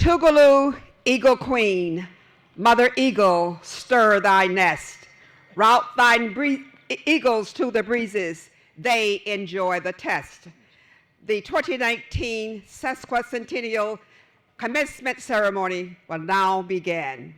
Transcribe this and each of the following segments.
Tougaloo, eagle queen, mother eagle, stir thy nest. Route thine eagles to the breezes, they enjoy the test. The 2019 sesquicentennial commencement ceremony will now begin.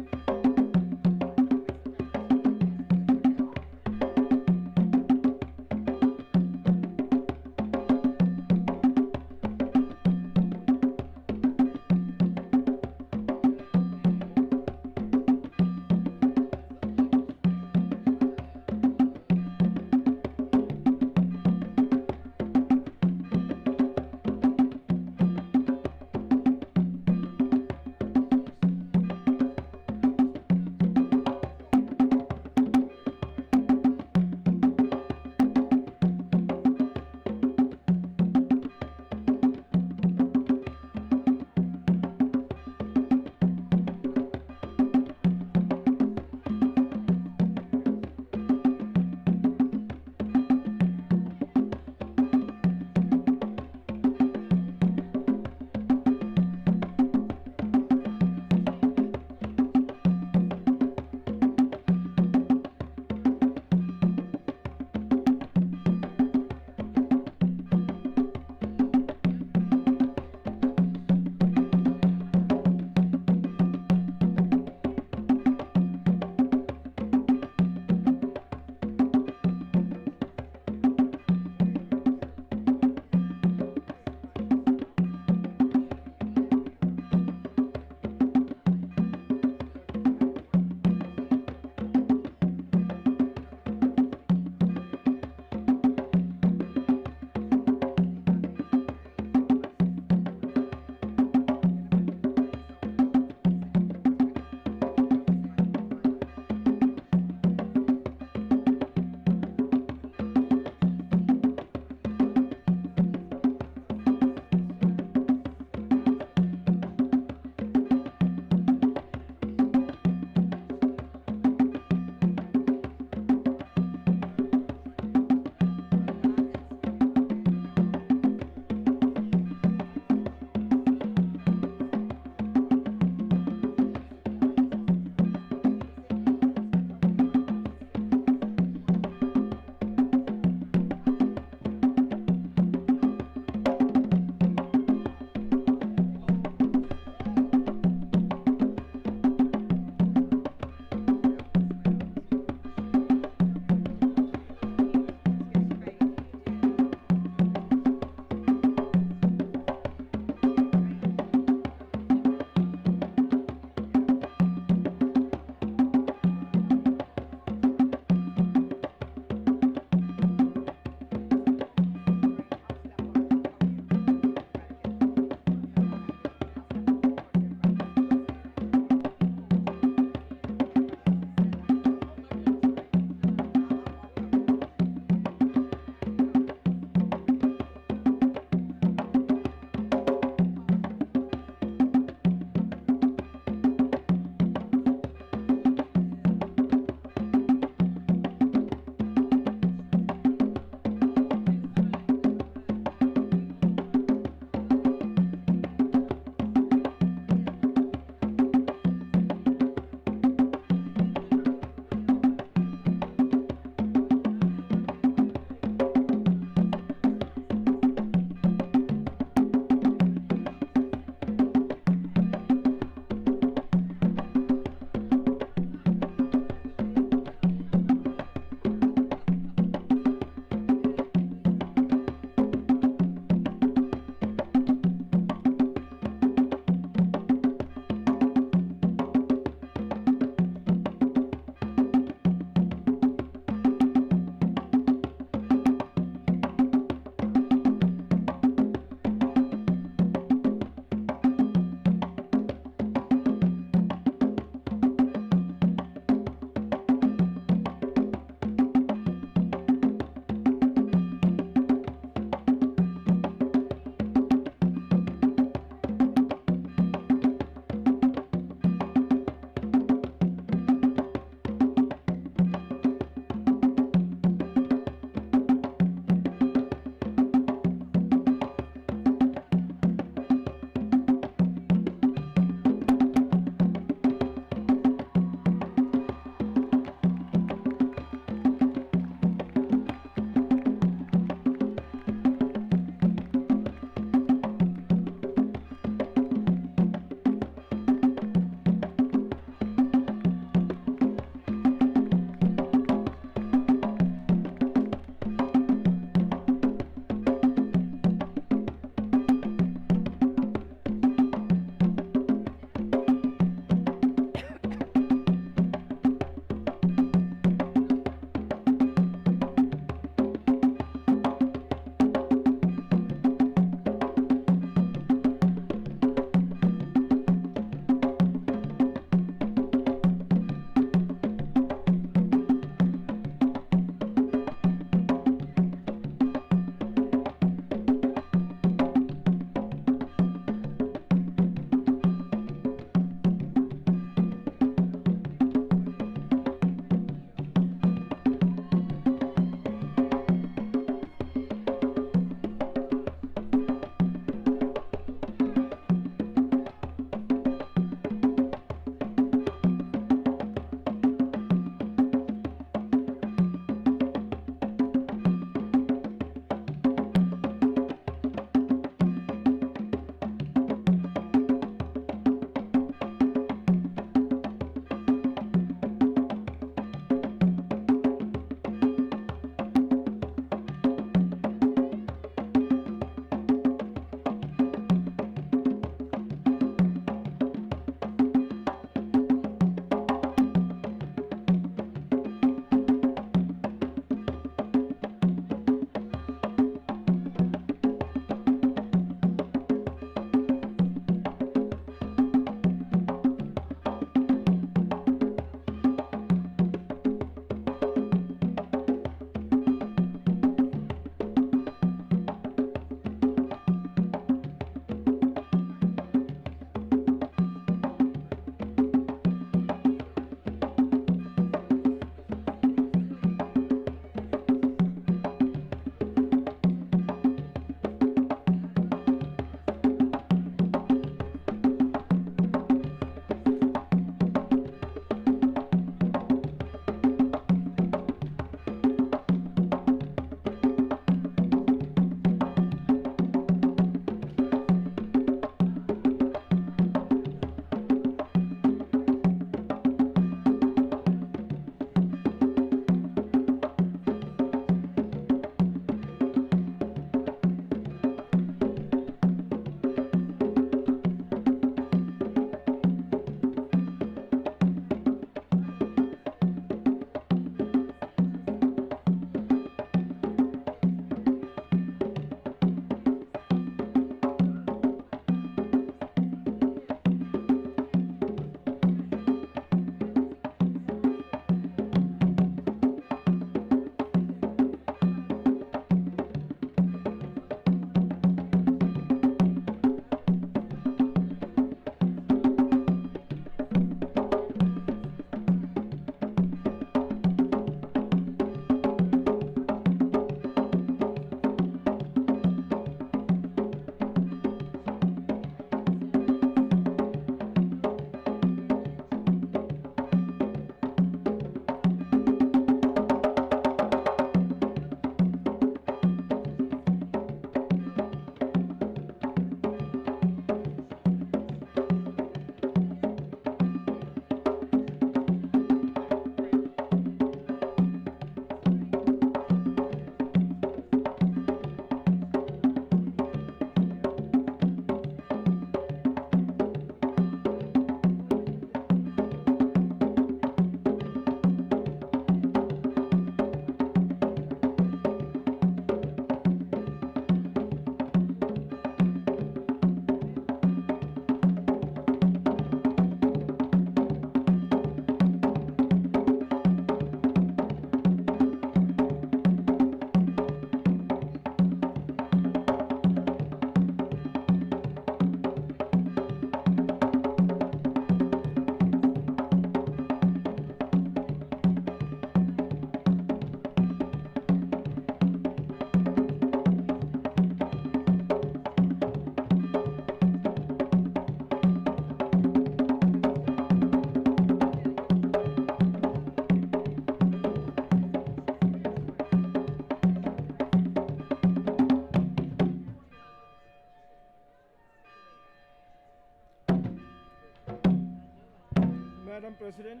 Madam President,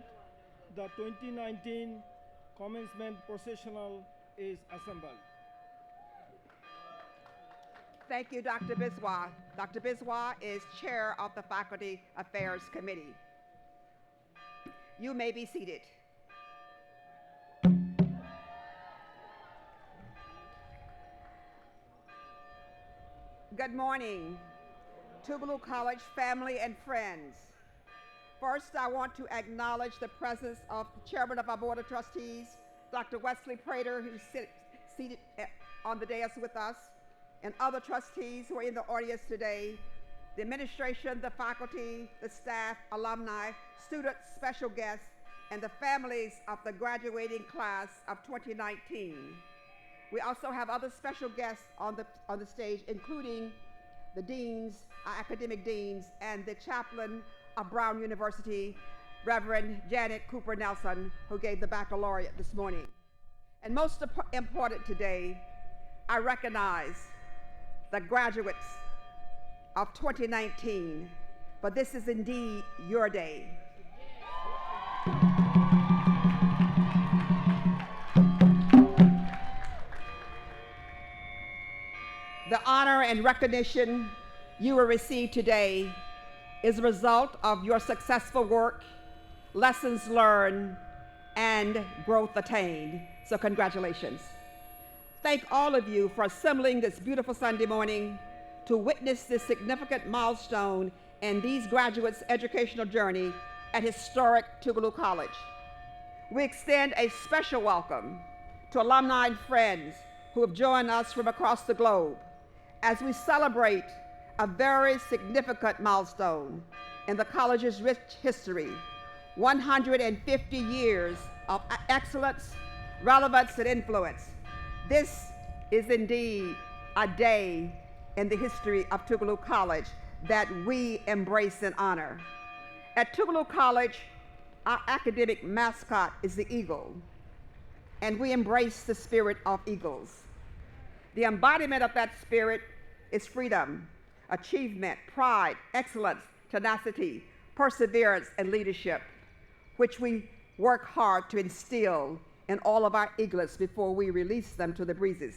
the 2019 commencement processional is assembled. Thank you, Dr. Biswa. Dr. Biswa is chair of the Faculty Affairs Committee. You may be seated. Good morning, Tougaloo College family and friends. First, I want to acknowledge the presence of the Chairman of our Board of Trustees, Dr. Wesley Prater, who's seated on the dais with us, and other trustees who are in the audience today, the administration, the faculty, the staff, alumni, students, special guests, and the families of the graduating class of 2019. We also have other special guests on the stage, including the deans, our academic deans, and the chaplain of Brown University, Reverend Janet Cooper Nelson, who gave the baccalaureate this morning. And most important today, I recognize the graduates of 2019, but this is indeed your day. The honor and recognition you will receive today is a result of your successful work, lessons learned, and growth attained. So congratulations. Thank all of you for assembling this beautiful Sunday morning to witness this significant milestone in these graduates' educational journey at historic Tougaloo College. We extend a special welcome to alumni and friends who have joined us from across the globe as we celebrate a very significant milestone in the college's rich history, 150 years of excellence, relevance, and influence. This is indeed a day in the history of Tougaloo College that we embrace and honor. At Tougaloo College, our academic mascot is the eagle, and we embrace the spirit of eagles. The embodiment of that spirit is freedom, achievement, pride, excellence, tenacity, perseverance, and leadership, which we work hard to instill in all of our eaglets before we release them to the breezes.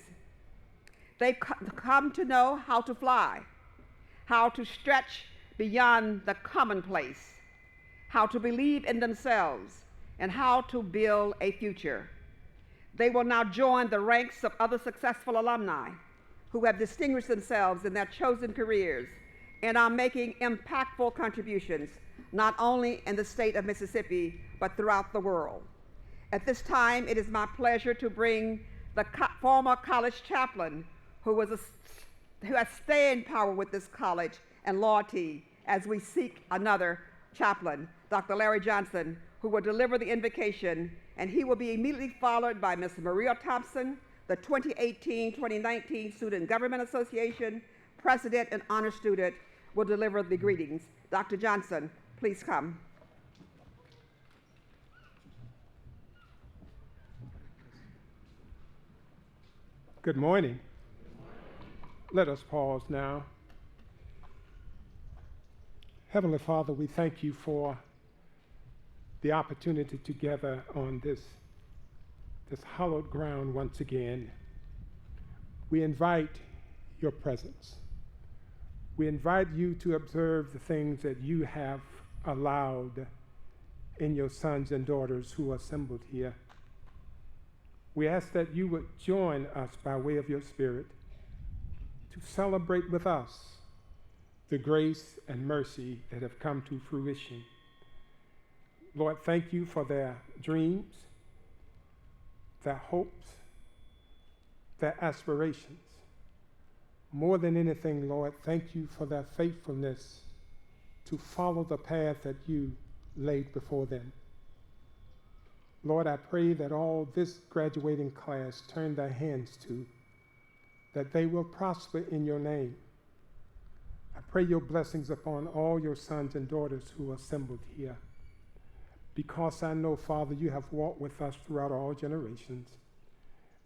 They come to know how to fly, how to stretch beyond the commonplace, how to believe in themselves, and how to build a future. They will now join the ranks of other successful alumni who have distinguished themselves in their chosen careers and are making impactful contributions, not only in the state of Mississippi, but throughout the world. At this time, it is my pleasure to bring the former college chaplain who has staying power with this college and loyalty as we seek another chaplain, Dr. Larry Johnson, who will deliver the invocation, and he will be immediately followed by Ms. Maria Thompson, the 2018-2019 Student Government Association President and Honor Student, will deliver the greetings. Dr. Johnson, please come. Good morning. Let us pause now. Heavenly Father, we thank you for the opportunity to gather on this hallowed ground once again. We invite your presence. We invite you to observe the things that you have allowed in your sons and daughters who are assembled here. We ask that you would join us by way of your Spirit to celebrate with us the grace and mercy that have come to fruition. Lord, thank you for their dreams, their hopes, their aspirations. More than anything, Lord, thank you for their faithfulness to follow the path that you laid before them. Lord, I pray that all this graduating class turn their hands to, that they will prosper in your name. I pray your blessings upon all your sons and daughters who are assembled here, because I know, Father, you have walked with us throughout all generations,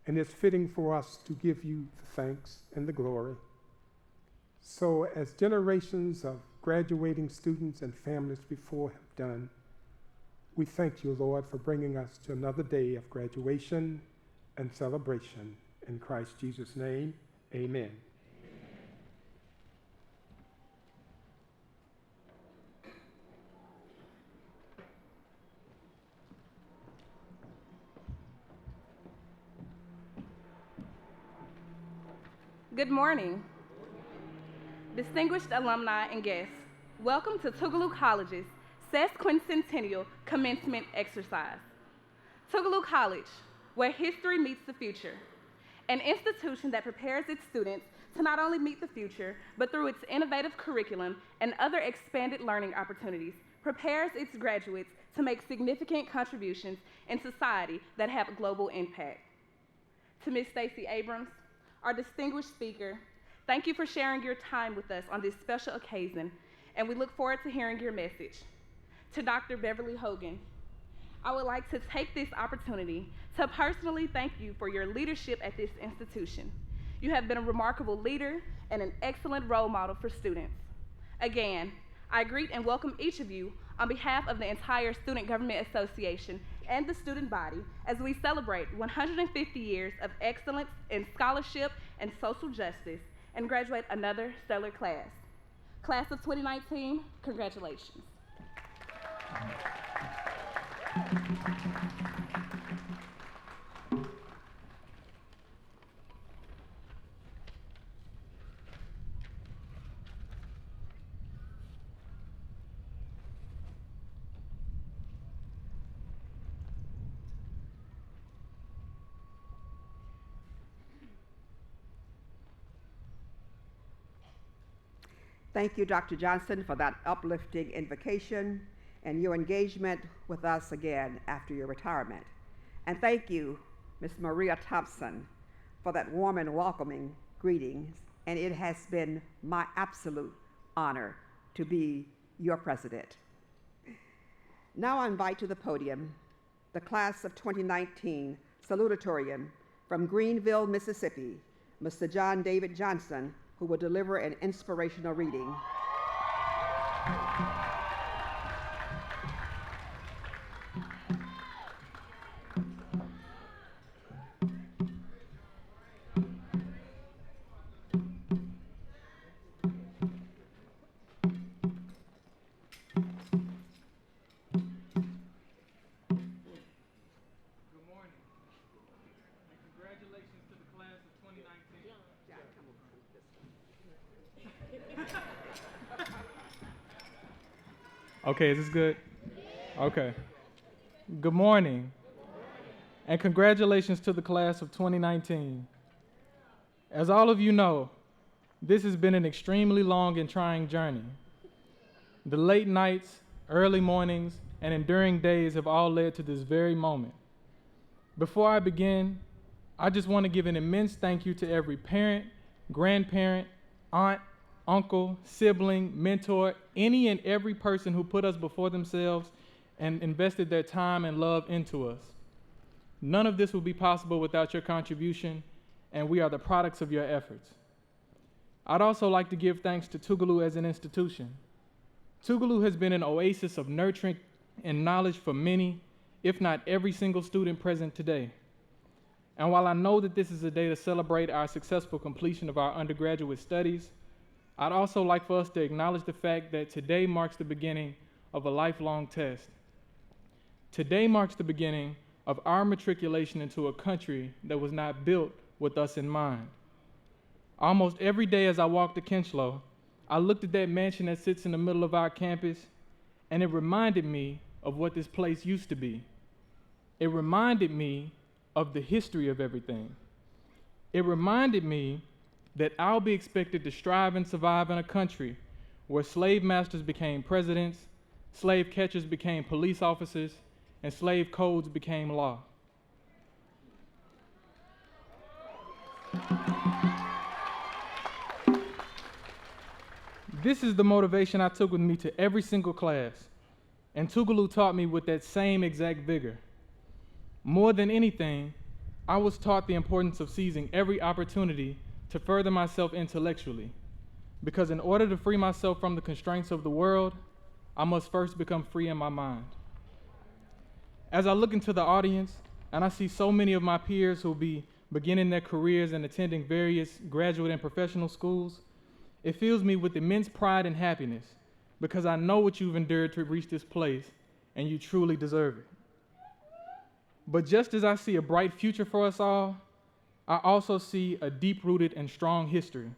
and it's fitting for us to give you the thanks and the glory. So as generations of graduating students and families before have done, We thank you, Lord, for bringing us to another day of graduation and celebration. In Christ Jesus' name, amen. Good morning. Distinguished alumni and guests, welcome to Tougaloo College's sesquicentennial commencement exercise. Tougaloo College, where history meets the future, an institution that prepares its students to not only meet the future, but through its innovative curriculum and other expanded learning opportunities, prepares its graduates to make significant contributions in society that have a global impact. To Ms. Stacey Abrams, our distinguished speaker, thank you for sharing your time with us on this special occasion, and we look forward to hearing your message. To Dr. Beverly Hogan, I would like to take this opportunity to personally thank you for your leadership at this institution. You have been a remarkable leader and an excellent role model for students. Again, I greet and welcome each of you on behalf of the entire Student Government Association and the student body as we celebrate 150 years of excellence in scholarship and social justice and graduate another stellar class. Class of 2019, congratulations. Thank you, Dr. Johnson, for that uplifting invocation and your engagement with us again after your retirement. And thank you, Ms. Maria Thompson, for that warm and welcoming greetings. And it has been my absolute honor to be your president. Now I invite to the podium the class of 2019 salutatorian from Greenville, Mississippi, Mr. John David Johnson, who will deliver an inspirational reading. Okay, is this good? Okay. Good morning, and congratulations to the class of 2019. As all of you know, this has been an extremely long and trying journey. The late nights, early mornings, and enduring days have all led to this very moment. Before I begin, I just want to give an immense thank you to every parent, grandparent, aunt, uncle, sibling, mentor, any and every person who put us before themselves and invested their time and love into us. None of this would be possible without your contribution, and we are the products of your efforts. I'd also like to give thanks to Tougaloo as an institution. Tougaloo has been an oasis of nurturing and knowledge for many, if not every single student present today. And while I know that this is a day to celebrate our successful completion of our undergraduate studies, I'd also like for us to acknowledge the fact that today marks the beginning of a lifelong test. Today marks the beginning of our matriculation into a country that was not built with us in mind. Almost every day as I walked to Kinchlow, I looked at that mansion that sits in the middle of our campus, and it reminded me of what this place used to be. It reminded me of the history of everything. It reminded me that I'll be expected to strive and survive in a country where slave masters became presidents, slave catchers became police officers, and slave codes became law. This is the motivation I took with me to every single class, and Tougaloo taught me with that same exact vigor. More than anything, I was taught the importance of seizing every opportunity to further myself intellectually, because in order to free myself from the constraints of the world, I must first become free in my mind. As I look into the audience and I see so many of my peers who'll be beginning their careers and attending various graduate and professional schools, it fills me with immense pride and happiness because I know what you've endured to reach this place and you truly deserve it. But just as I see a bright future for us all, I also see a deep-rooted and strong history.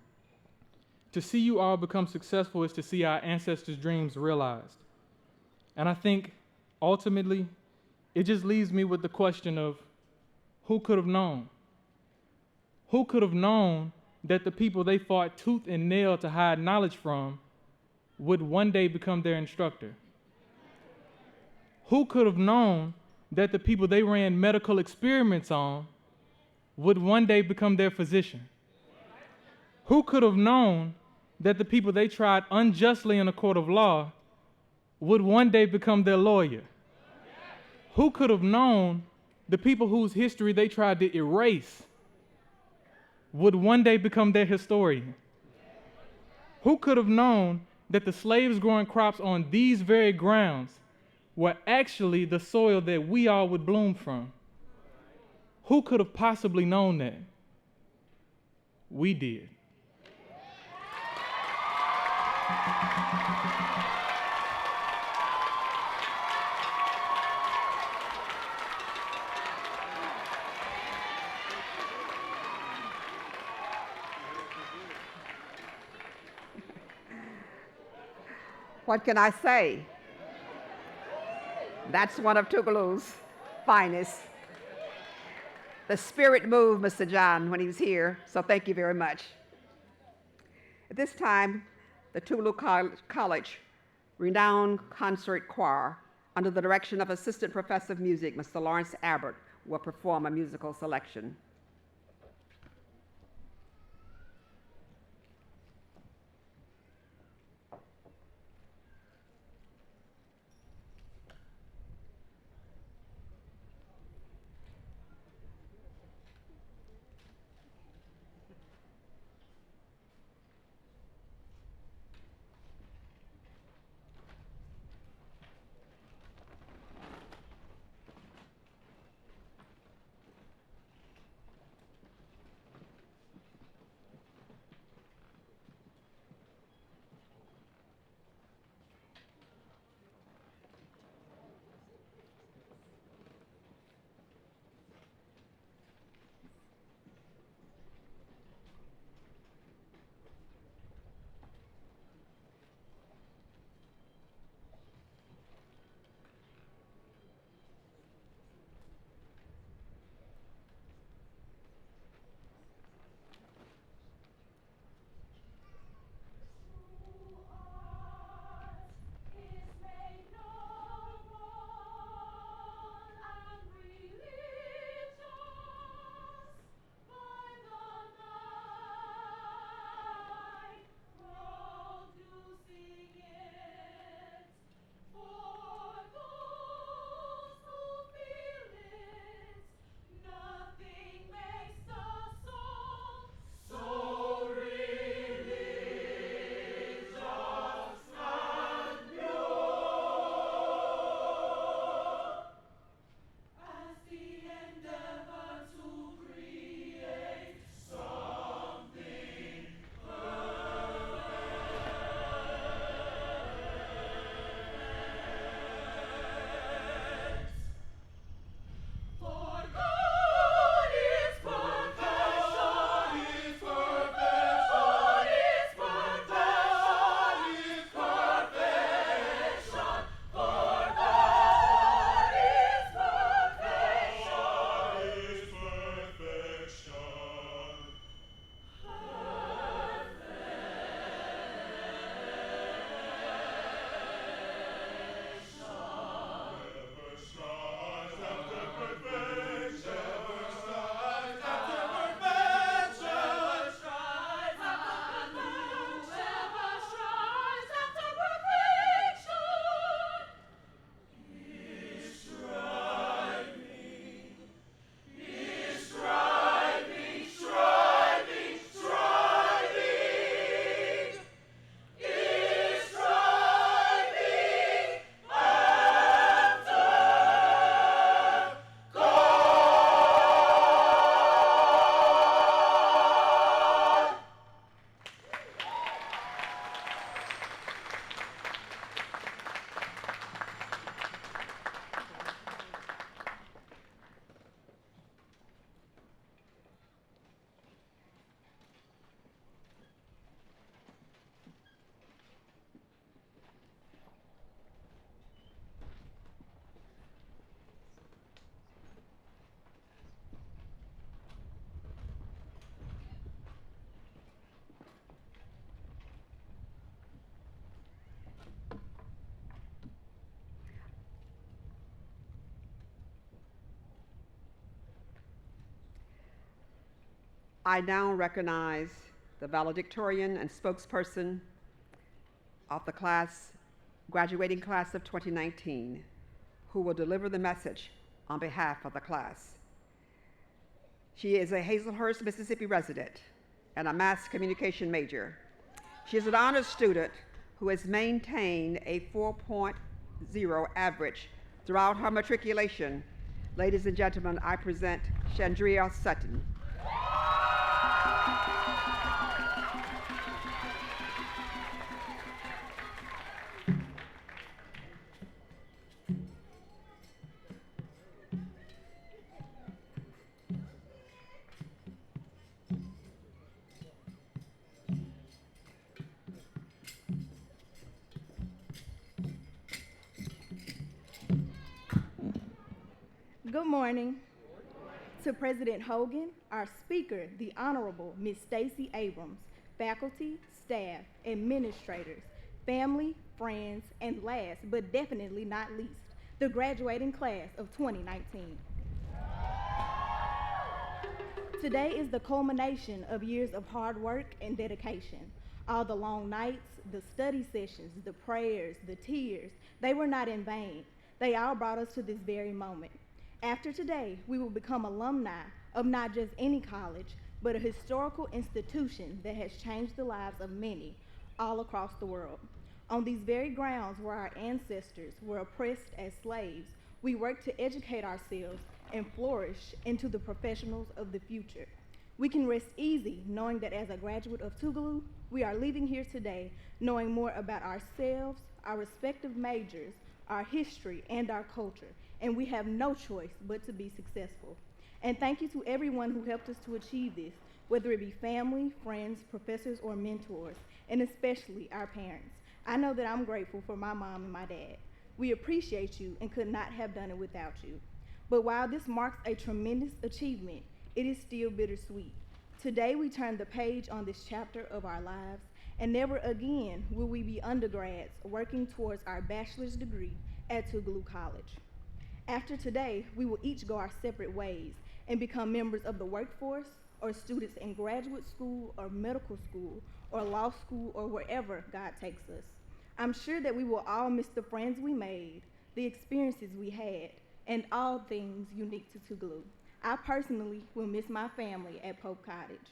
To see you all become successful is to see our ancestors' dreams realized. And I think, ultimately, it just leaves me with the question of, who could have known? Who could have known that the people they fought tooth and nail to hide knowledge from would one day become their instructor? Who could have known that the people they ran medical experiments on would one day become their physician? Who could have known that the people they tried unjustly in a court of law would one day become their lawyer? Who could have known the people whose history they tried to erase would one day become their historian? Who could have known that the slaves growing crops on these very grounds were actually the soil that we all would bloom from? Who could have possibly known that? We did. What can I say? That's one of Tougaloo's finest. The spirit moved Mr. John when he was here, so thank you very much. At this time, the Tougaloo College renowned concert choir, under the direction of Assistant Professor of Music, Mr. Lawrence Abbott, will perform a musical selection. I now recognize the valedictorian and spokesperson of the graduating class of 2019, who will deliver the message on behalf of the class. She is a Hazelhurst, Mississippi resident and a mass communication major. She is an honors student who has maintained a 4.0 average throughout her matriculation. Ladies and gentlemen, I present Chandria Sutton. Good morning. To President Hogan, our speaker, the Honorable Ms. Stacey Abrams, faculty, staff, administrators, family, friends, and last but definitely not least, the graduating class of 2019. Today is the culmination of years of hard work and dedication. All the long nights, the study sessions, the prayers, the tears, they were not in vain. They all brought us to this very moment. After today, we will become alumni of not just any college, but a historical institution that has changed the lives of many all across the world. On these very grounds where our ancestors were oppressed as slaves, we work to educate ourselves and flourish into the professionals of the future. We can rest easy knowing that as a graduate of Tougaloo, we are leaving here today knowing more about ourselves, our respective majors, our history, and our culture, and we have no choice but to be successful. And thank you to everyone who helped us to achieve this, whether it be family, friends, professors, or mentors, and especially our parents. I know that I'm grateful for my mom and my dad. We appreciate you and could not have done it without you. But while this marks a tremendous achievement, it is still bittersweet. Today we turn the page on this chapter of our lives, and never again will we be undergrads working towards our bachelor's degree at Tougaloo College. After today, we will each go our separate ways and become members of the workforce or students in graduate school or medical school or law school or wherever God takes us. I'm sure that we will all miss the friends we made, the experiences we had, and all things unique to Tougaloo. I personally will miss my family at Pope Cottage.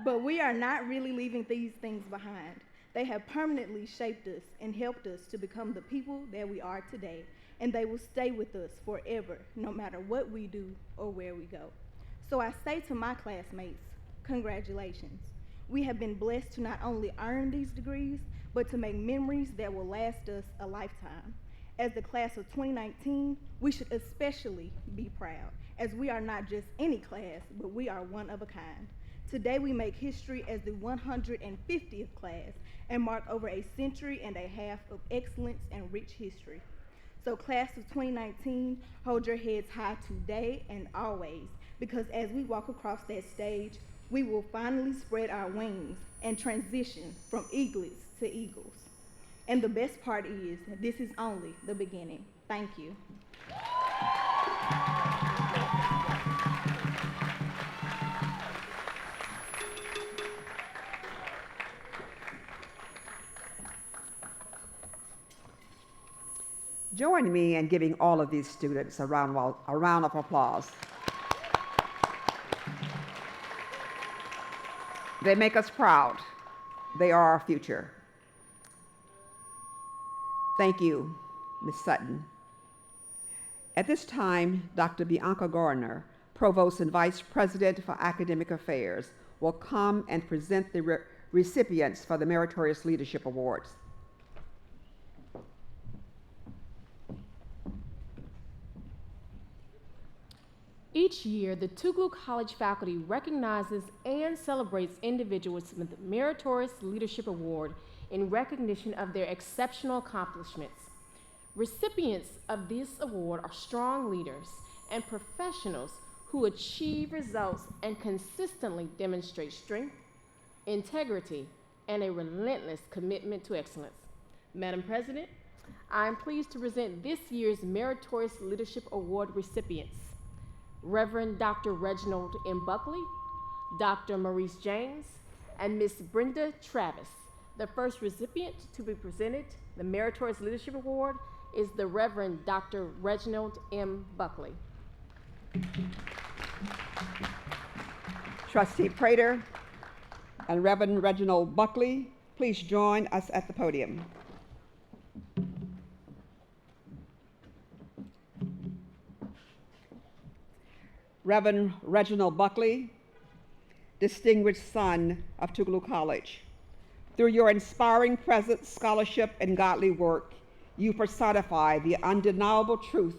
But we are not really leaving these things behind. They have permanently shaped us and helped us to become the people that we are today, and they will stay with us forever, no matter what we do or where we go. So I say to my classmates, congratulations. We have been blessed to not only earn these degrees, but to make memories that will last us a lifetime. As the class of 2019, we should especially be proud, as we are not just any class, but we are one of a kind. Today we make history as the 150th class and mark over a century and a half of excellence and rich history. So class of 2019, hold your heads high today and always, because as we walk across that stage, we will finally spread our wings and transition from eaglets to eagles. And the best part is, this is only the beginning. Thank you. Join me in giving all of these students a round of applause. They make us proud. They are our future. Thank you, Ms. Sutton. At this time, Dr. Bianca Gardner, Provost and Vice President for Academic Affairs, will come and present the recipients for the Meritorious Leadership Awards. Each year, the Tougaloo College faculty recognizes and celebrates individuals with the Meritorious Leadership Award in recognition of their exceptional accomplishments. Recipients of this award are strong leaders and professionals who achieve results and consistently demonstrate strength, integrity, and a relentless commitment to excellence. Madam President, I am pleased to present this year's Meritorious Leadership Award recipients. Reverend Dr. Reginald M. Buckley, Dr. Maurice James, and Ms. Brenda Travis. The first recipient to be presented the Meritorious Leadership Award is the Reverend Dr. Reginald M. Buckley. Trustee Prater and Reverend Reginald Buckley, please join us at the podium. Reverend Reginald Buckley, distinguished son of Tougaloo College. Through your inspiring presence, scholarship, and godly work, you personify the undeniable truth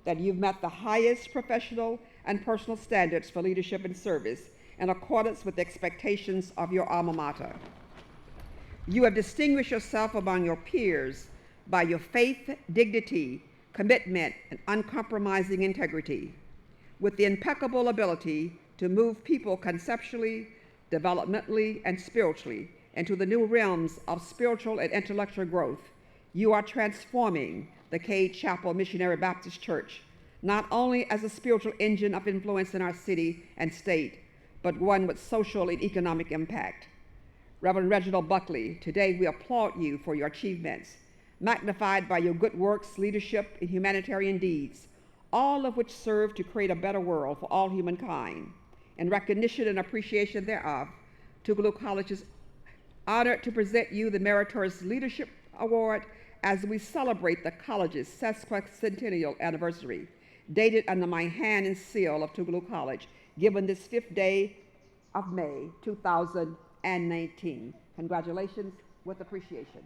that you've met the highest professional and personal standards for leadership and service in accordance with the expectations of your alma mater. You have distinguished yourself among your peers by your faith, dignity, commitment, and uncompromising integrity, with the impeccable ability to move people conceptually, developmentally, and spiritually into the new realms of spiritual and intellectual growth. You are transforming the Cade Chapel Missionary Baptist Church, not only as a spiritual engine of influence in our city and state, but one with social and economic impact. Reverend Reginald Buckley, today we applaud you for your achievements, magnified by your good works, leadership, and humanitarian deeds, all of which serve to create a better world for all humankind. In recognition and appreciation thereof, Tougaloo College is honored to present you the Meritorious Leadership Award as we celebrate the college's sesquicentennial anniversary, dated under my hand and seal of Tougaloo College, given this 5th day of May, 2019. Congratulations with appreciation.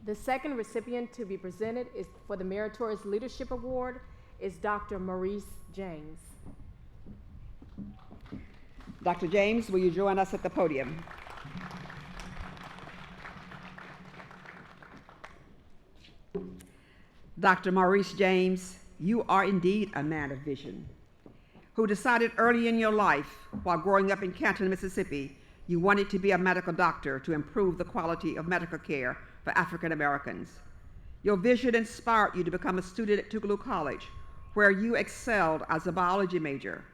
The second recipient to be presented is for the Meritorious Leadership Award is Dr. Maurice James. Dr. James, will you join us at the podium? Dr. Maurice James, you are indeed a man of vision, who decided early in your life, while growing up in Canton, Mississippi, you wanted to be a medical doctor to improve the quality of medical care for African Americans. Your vision inspired you to become a student at Tougaloo College, where you excelled as a biology major.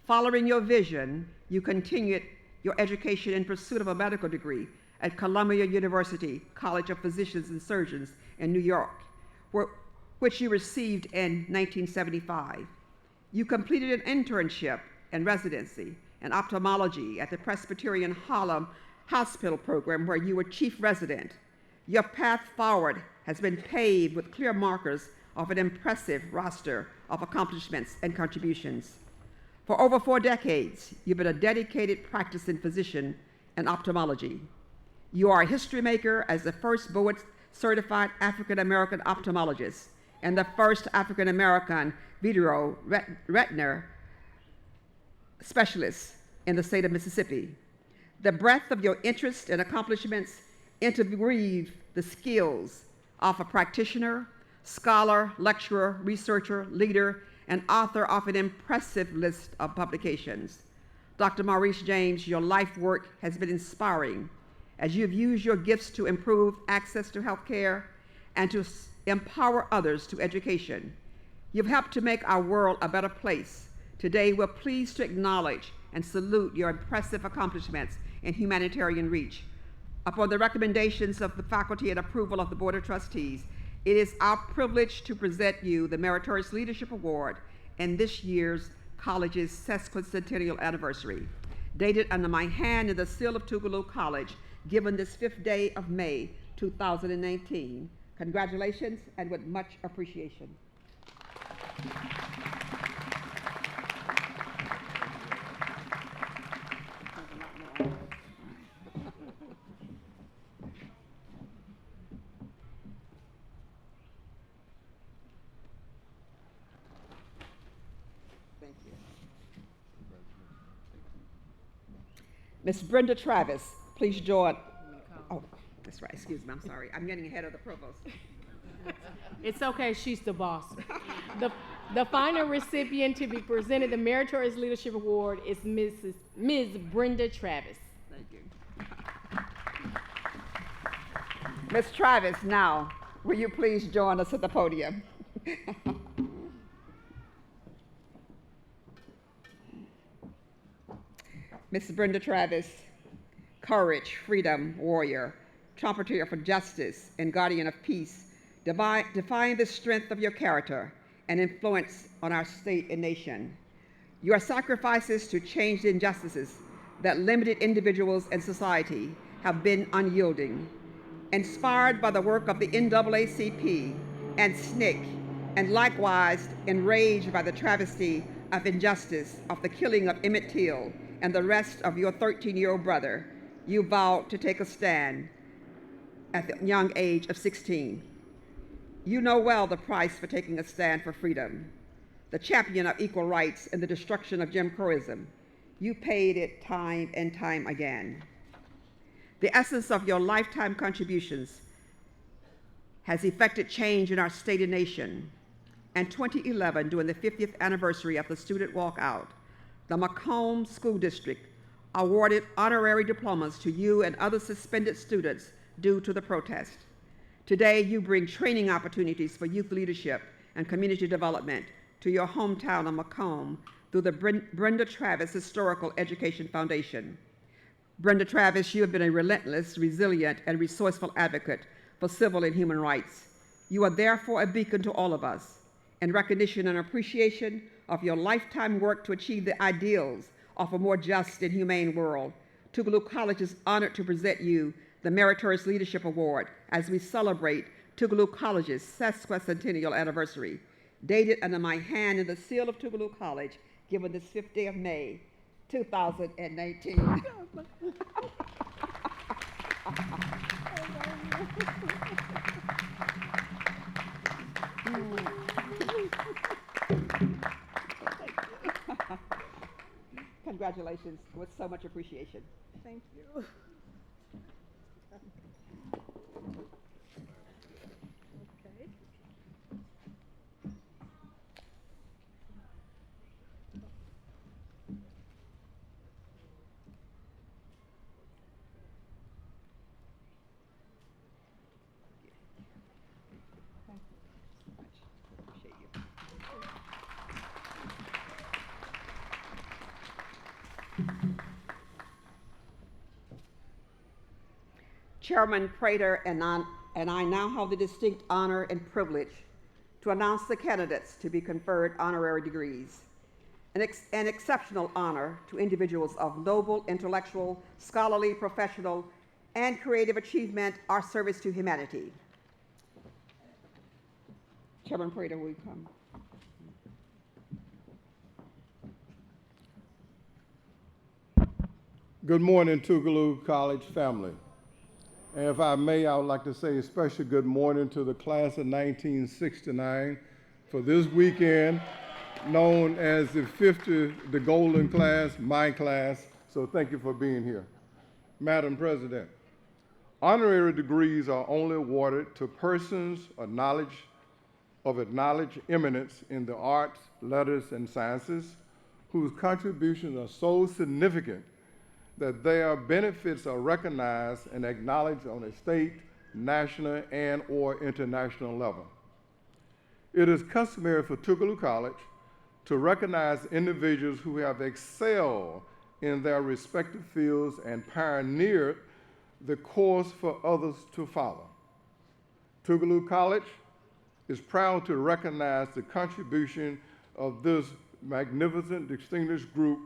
Following your vision, you continued your education in pursuit of a medical degree at Columbia University College of Physicians and Surgeons in New York, which you received in 1975. You completed an internship and residency in ophthalmology at the Presbyterian Harlem Hospital program, where you were chief resident. Your path forward has been paved with clear markers of an impressive roster of accomplishments and contributions. For over 4 decades, you've been a dedicated practicing physician in ophthalmology. You are a history maker as the first board-certified African-American ophthalmologist and the first African-American video retina specialist in the state of Mississippi. The breadth of your interests and accomplishments interweave the skills of a practitioner, scholar, lecturer, researcher, leader, and author of an impressive list of publications. Dr. Maurice James, your life work has been inspiring as you've used your gifts to improve access to health care and to empower others to education. You've helped to make our world a better place. Today, we're pleased to acknowledge and salute your impressive accomplishments in humanitarian reach. Upon the recommendations of the faculty and approval of the Board of Trustees, it is our privilege to present you the Meritorious Leadership Award in this year's college's sesquicentennial anniversary, dated under my hand and the seal of Tougaloo College, given this 5th day of May, 2019. Congratulations, and with much appreciation. Thank you. Ms. Brenda Travis, please join. Oh, that's right. Excuse me. I'm sorry. I'm getting ahead of the provost. It's okay, she's the boss. The final recipient to be presented the Meritorious Leadership Award is Ms. Brenda Travis. Thank you. Ms. Travis, now, will you please join us at the podium? Ms. Brenda Travis, courage, freedom, warrior, trumpeter for justice, and guardian of peace, define the strength of your character and influence on our state and nation. Your sacrifices to change the injustices that limited individuals and society have been unyielding. Inspired by the work of the NAACP and SNCC, and likewise enraged by the travesty of injustice of the killing of Emmett Till and the rest of your 13-year-old brother, you vowed to take a stand at the young age of 16. You know well the price for taking a stand for freedom, the champion of equal rights and the destruction of Jim Crowism. You paid it time and time again. The essence of your lifetime contributions has effected change in our state and nation. And 2011, during the 50th anniversary of the student walkout, the Macomb School District awarded honorary diplomas to you and other suspended students due to the protest. Today, you bring training opportunities for youth leadership and community development to your hometown of Macomb through the Brenda Travis Historical Education Foundation. Brenda Travis, you have been a relentless, resilient, and resourceful advocate for civil and human rights. You are therefore a beacon to all of us in recognition and appreciation of your lifetime work to achieve the ideals of a more just and humane world. Tougaloo College is honored to present you the Meritorious Leadership Award as we celebrate Tougaloo College's sesquicentennial anniversary. Dated under my hand in the seal of Tougaloo College, given this 5th day of May, 2019. Congratulations, with so much appreciation. Thank you. Okay. Thank you so much. Appreciate you. Chairman Prater and I now have the distinct honor and privilege to announce the candidates to be conferred honorary degrees. An exceptional honor to individuals of noble intellectual, scholarly, professional, and creative achievement or service to humanity. Chairman Prater, will you come? Good morning, Tougaloo College family. And if I may, I would like to say a special good morning to the class of 1969 for this weekend, known as the Golden Class, my class. So thank you for being here. Madam President, honorary degrees are only awarded to persons of acknowledged eminence in the arts, letters, and sciences whose contributions are so significant that their benefits are recognized and acknowledged on a state, national, and/or international level. It is customary for Tougaloo College to recognize individuals who have excelled in their respective fields and pioneered the course for others to follow. Tougaloo College is proud to recognize the contribution of this magnificent, distinguished group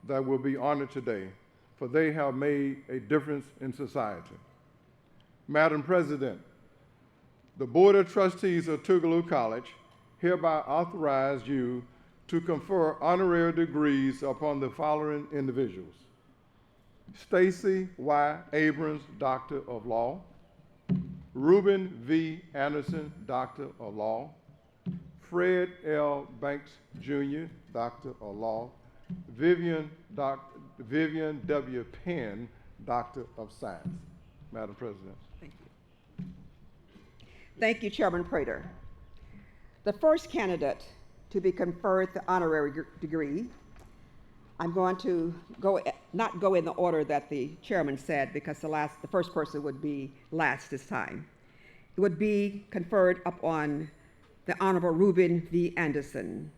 that will be honored today, for they have made a difference in society. Madam President, the Board of Trustees of Tougaloo College hereby authorize you to confer honorary degrees upon the following individuals: Stacy Y. Abrams, Doctor of Law; Reuben V. Anderson, Doctor of Law; Fred L. Banks, Jr., Doctor of Law; Vivian W. Penn, Doctor of Science. Madam President. Thank you. Thank you, Chairman Prater. The first candidate to be conferred the honorary degree, I'm going to not go in the order that the chairman said, because the first person would be last this time. It would be conferred upon the Honorable Reuben V. Anderson.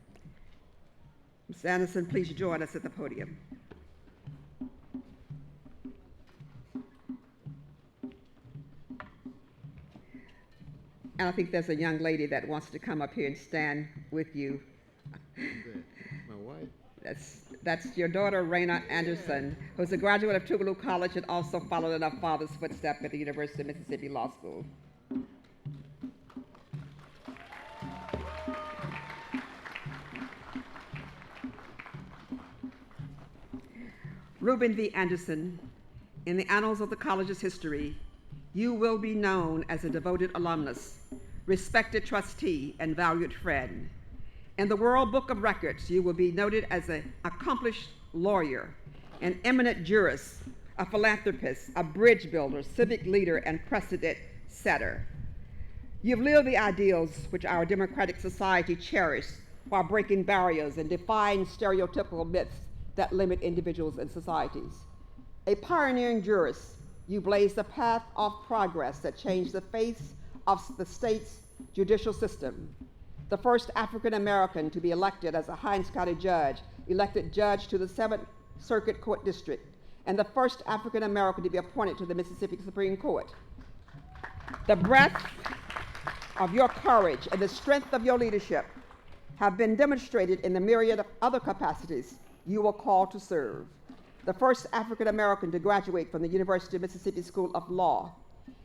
Ms. Anderson, please join us at the podium. And I think there's a young lady that wants to come up here and stand with you. My wife. That's your daughter, Raina Anderson, who's a graduate of Tougaloo College and also followed in her father's footsteps at the University of Mississippi Law School. Reuben V. Anderson, in the annals of the college's history, you will be known as a devoted alumnus, respected trustee, and valued friend. In the World Book of Records, you will be noted as an accomplished lawyer, an eminent jurist, a philanthropist, a bridge builder, civic leader, and precedent setter. You've lived the ideals which our democratic society cherishes while breaking barriers and defying stereotypical myths that limit individuals and societies. A pioneering jurist, you blazed a path of progress that changed the face of the state's judicial system. The first African American to be elected as a Hinds County judge, elected judge to the 7th Circuit Court District, and the first African American to be appointed to the Mississippi Supreme Court. The breadth of your courage and the strength of your leadership have been demonstrated in the myriad of other capacities you were called to serve. The first African American to graduate from the University of Mississippi School of Law,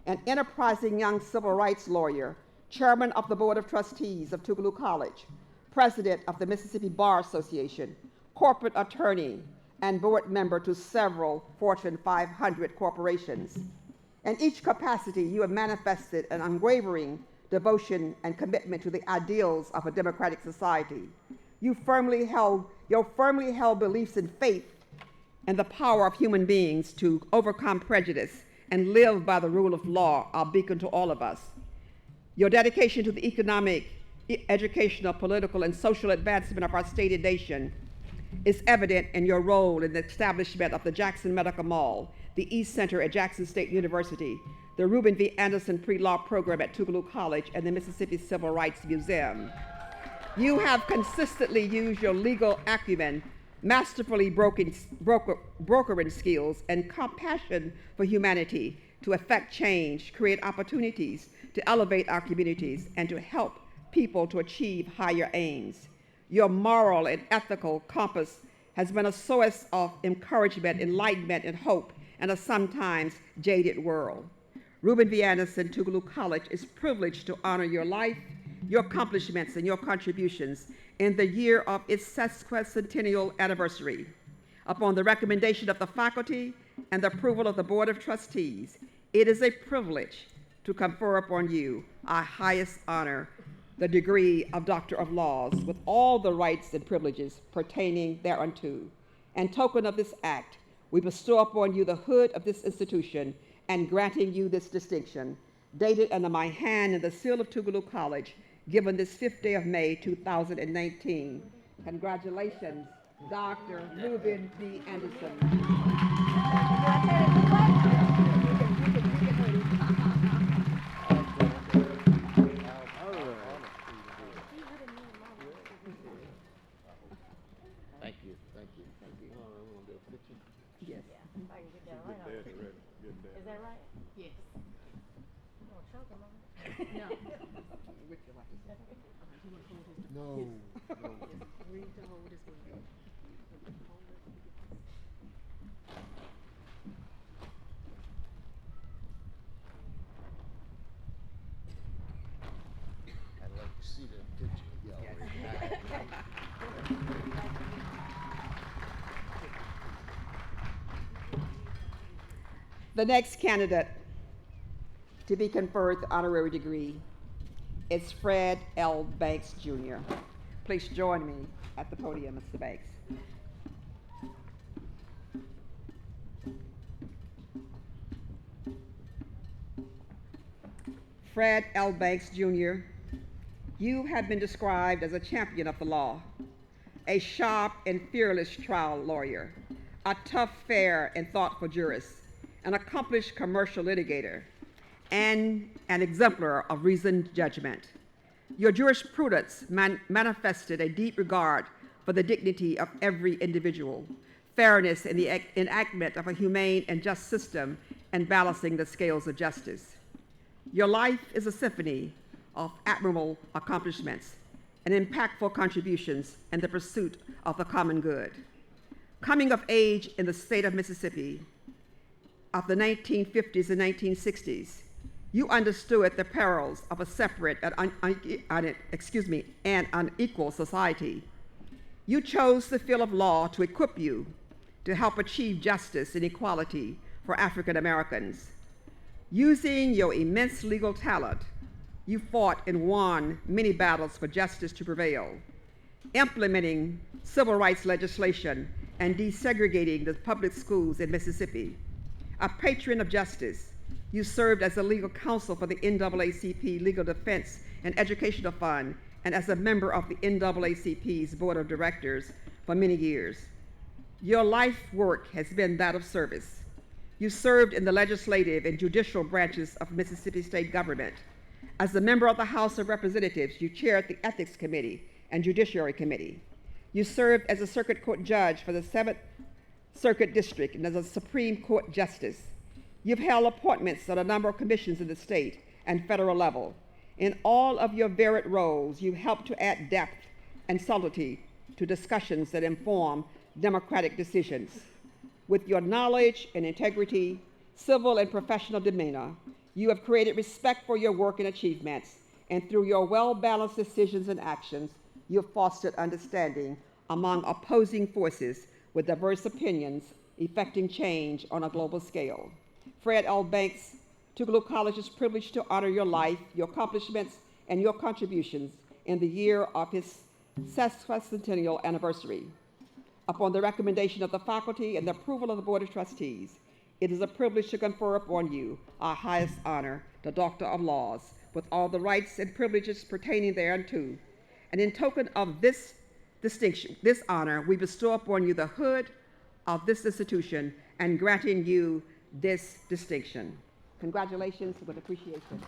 an enterprising young civil rights lawyer, chairman of the Board of Trustees of Tougaloo College, president of the Mississippi Bar Association, corporate attorney, and board member to several Fortune 500 corporations. In each capacity, you have manifested an unwavering devotion and commitment to the ideals of a democratic society. Your firmly held beliefs in faith and the power of human beings to overcome prejudice and live by the rule of law are a beacon to all of us. Your dedication to the economic, educational, political, and social advancement of our state and nation is evident in your role in the establishment of the Jackson Medical Mall, the East Center at Jackson State University, the Reuben V. Anderson Pre-Law Program at Tougaloo College, and the Mississippi Civil Rights Museum. You have consistently used your legal acumen, masterfully brokering skills, and compassion for humanity to effect change, create opportunities to elevate our communities, and to help people to achieve higher aims. Your moral and ethical compass has been a source of encouragement, enlightenment, and hope in a sometimes jaded world. Reuben V. Anderson Tougaloo College is privileged to honor your life, your accomplishments, and your contributions in the year of its sesquicentennial anniversary. Upon the recommendation of the faculty and the approval of the Board of Trustees, it is a privilege to confer upon you our highest honor, the degree of Doctor of Laws, with all the rights and privileges pertaining thereunto. In token of this act, we bestow upon you the hood of this institution and granting you this distinction, dated under my hand and the seal of Tougaloo College, given this 5th day of May, 2019. Congratulations, Dr. Reuben V. Anderson. Thank you, thank you, thank you. Yes. Is that right? Yes. No, no. I'd like to see that picture of y'all. The next candidate to be conferred the honorary degree is Fred L. Banks, Jr. Please join me at the podium, Mr. Banks. Fred L. Banks, Jr., you have been described as a champion of the law, a sharp and fearless trial lawyer, a tough, fair, and thoughtful jurist, an accomplished commercial litigator, and an exemplar of reasoned judgment. Your jurisprudence manifested a deep regard for the dignity of every individual, fairness in the enactment of a humane and just system, and balancing the scales of justice. Your life is a symphony of admirable accomplishments and impactful contributions in the pursuit of the common good. Coming of age in the state of Mississippi of the 1950s and 1960s, you understood the perils of a separate and unequal society. You chose the field of law to equip you to help achieve justice and equality for African Americans. Using your immense legal talent, you fought and won many battles for justice to prevail, implementing civil rights legislation and desegregating the public schools in Mississippi. A patron of justice, you served as a legal counsel for the NAACP Legal Defense and Educational Fund and as a member of the NAACP's Board of Directors for many years. Your life work has been that of service. You served in the legislative and judicial branches of Mississippi state government. As a member of the House of Representatives, you chaired the Ethics Committee and Judiciary Committee. You served as a circuit court judge for the 7th Circuit District and as a Supreme Court Justice. You've held appointments on a number of commissions in the state and federal level. In all of your varied roles, you helped to add depth and subtlety to discussions that inform democratic decisions. With your knowledge and integrity, civil and professional demeanor, you have created respect for your work and achievements, and through your well-balanced decisions and actions, you have fostered understanding among opposing forces with diverse opinions, effecting change on a global scale. Fred L. Banks, Tougaloo College is privileged to honor your life, your accomplishments, and your contributions in the year of his sesquicentennial anniversary. Upon the recommendation of the faculty and the approval of the Board of Trustees, it is a privilege to confer upon you our highest honor, the Doctor of Laws, with all the rights and privileges pertaining thereunto. And in token of this distinction, this honor, we bestow upon you the hood of this institution and granting you this distinction. Congratulations with appreciation.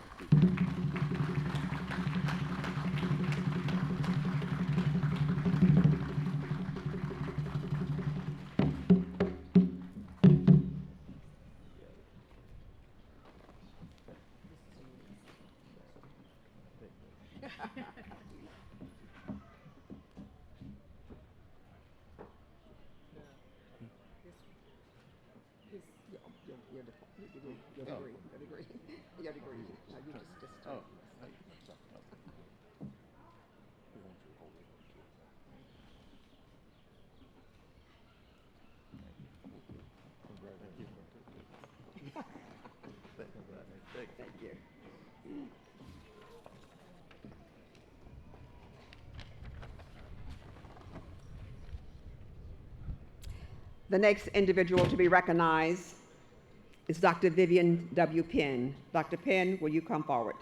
The next individual to be recognized is Dr. Vivian W. Penn. Dr. Penn, will you come forward?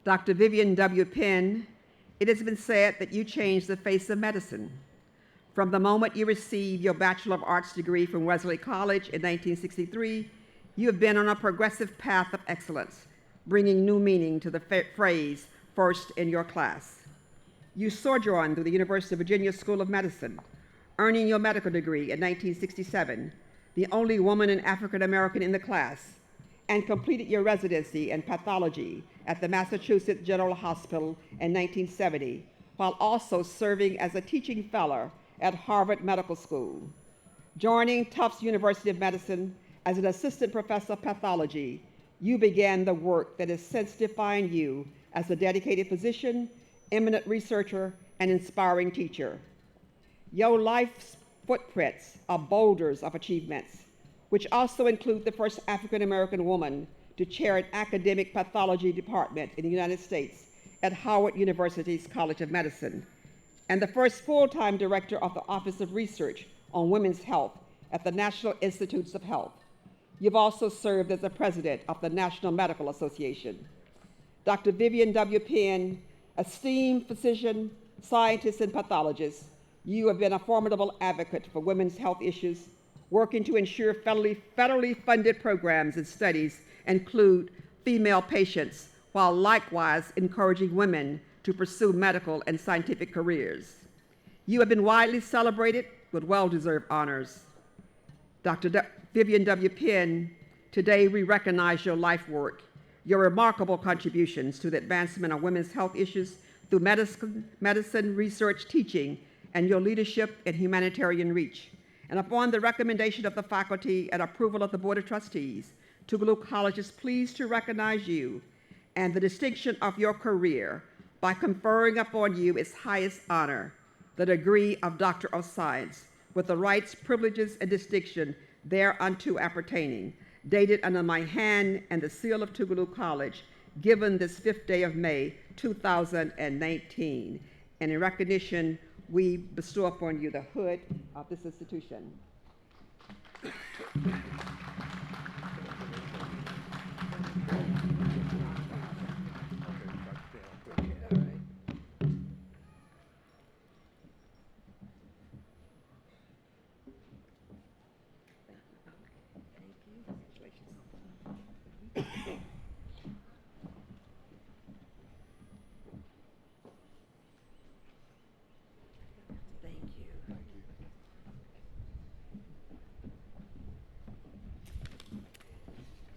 Dr. Vivian W. Penn, it has been said that you changed the face of medicine. From the moment you received your Bachelor of Arts degree from Wesley College in 1963, you have been on a progressive path of excellence, bringing new meaning to the phrase, first in your class. You sojourned through the University of Virginia School of Medicine, earning your medical degree in 1967, the only woman and African American in the class, and completed your residency in pathology at the Massachusetts General Hospital in 1970, while also serving as a teaching fellow at Harvard Medical School. Joining Tufts University of Medicine as an assistant professor of pathology, you began the work that has since defined you as a dedicated physician, eminent researcher, and inspiring teacher. Your life's footprints are boulders of achievements, which also include the first African American woman to chair an academic pathology department in the United States at Howard University's College of Medicine, and the first full-time director of the Office of Research on Women's Health at the National Institutes of Health. You've also served as the president of the National Medical Association. Dr. Vivian W. Penn, esteemed physician, scientist, and pathologist, you have been a formidable advocate for women's health issues, working to ensure federally funded programs and studies include female patients, while likewise encouraging women to pursue medical and scientific careers. You have been widely celebrated with well-deserved honors. Dr. Vivian W. Penn, today we recognize your life work, your remarkable contributions to the advancement of women's health issues through medicine, research, teaching, and your leadership and humanitarian reach. And upon the recommendation of the faculty and approval of the Board of Trustees, Tougaloo College is pleased to recognize you and the distinction of your career by conferring upon you its highest honor, the degree of Doctor of Science, with the rights, privileges, and distinction thereunto appertaining, dated under my hand and the seal of Tougaloo College, given this 5th day of May, 2019. And in recognition, we bestow upon you the hood of this institution.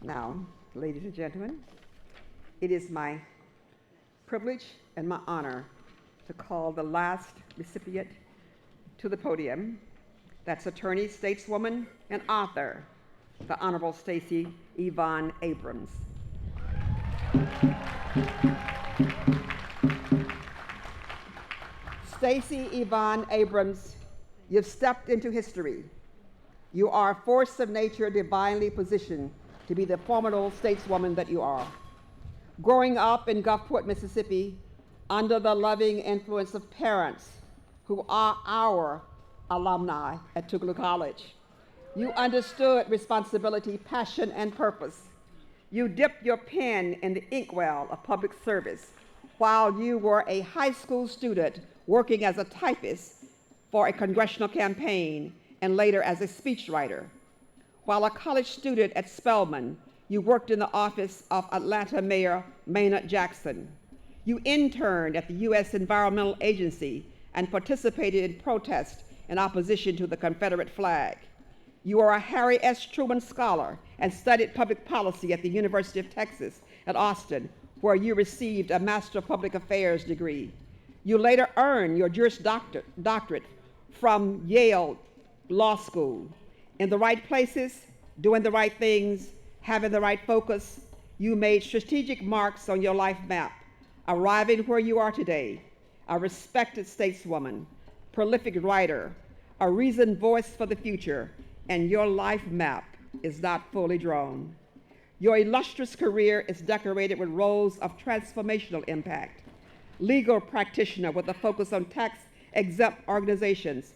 Now, ladies and gentlemen, it is my privilege and my honor to call the last recipient to the podium. That's attorney, stateswoman, and author, the Honorable Stacey Yvonne Abrams. Stacey Yvonne Abrams, you've stepped into history. You are a force of nature divinely positioned to be the formidable stateswoman that you are. Growing up in Gulfport, Mississippi, under the loving influence of parents who are our alumni at Tougaloo College, you understood responsibility, passion, and purpose. You dipped your pen in the inkwell of public service while you were a high school student working as a typist for a congressional campaign and later as a speechwriter. While a college student at Spelman, you worked in the office of Atlanta Mayor Maynard Jackson. You interned at the U.S. Environmental Agency and participated in protests in opposition to the Confederate flag. You are a Harry S. Truman Scholar and studied public policy at the University of Texas at Austin, where you received a Master of Public Affairs degree. You later earned your Juris Doctorate from Yale Law School. In the right places, doing the right things, having the right focus, you made strategic marks on your life map, arriving where you are today, a respected stateswoman, prolific writer, a reasoned voice for the future, and your life map is not fully drawn. Your illustrious career is decorated with roles of transformational impact: legal practitioner with a focus on tax-exempt organizations,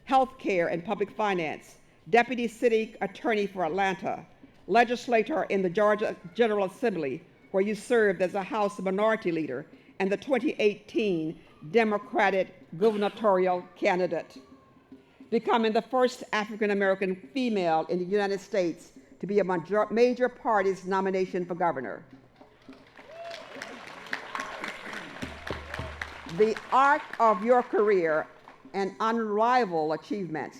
healthcare and public finance, Deputy City Attorney for Atlanta, legislator in the Georgia General Assembly, where you served as a House Minority Leader, and the 2018 Democratic gubernatorial candidate, becoming the first African American female in the United States to be a major party's nomination for governor. The arc of your career and unrivaled achievements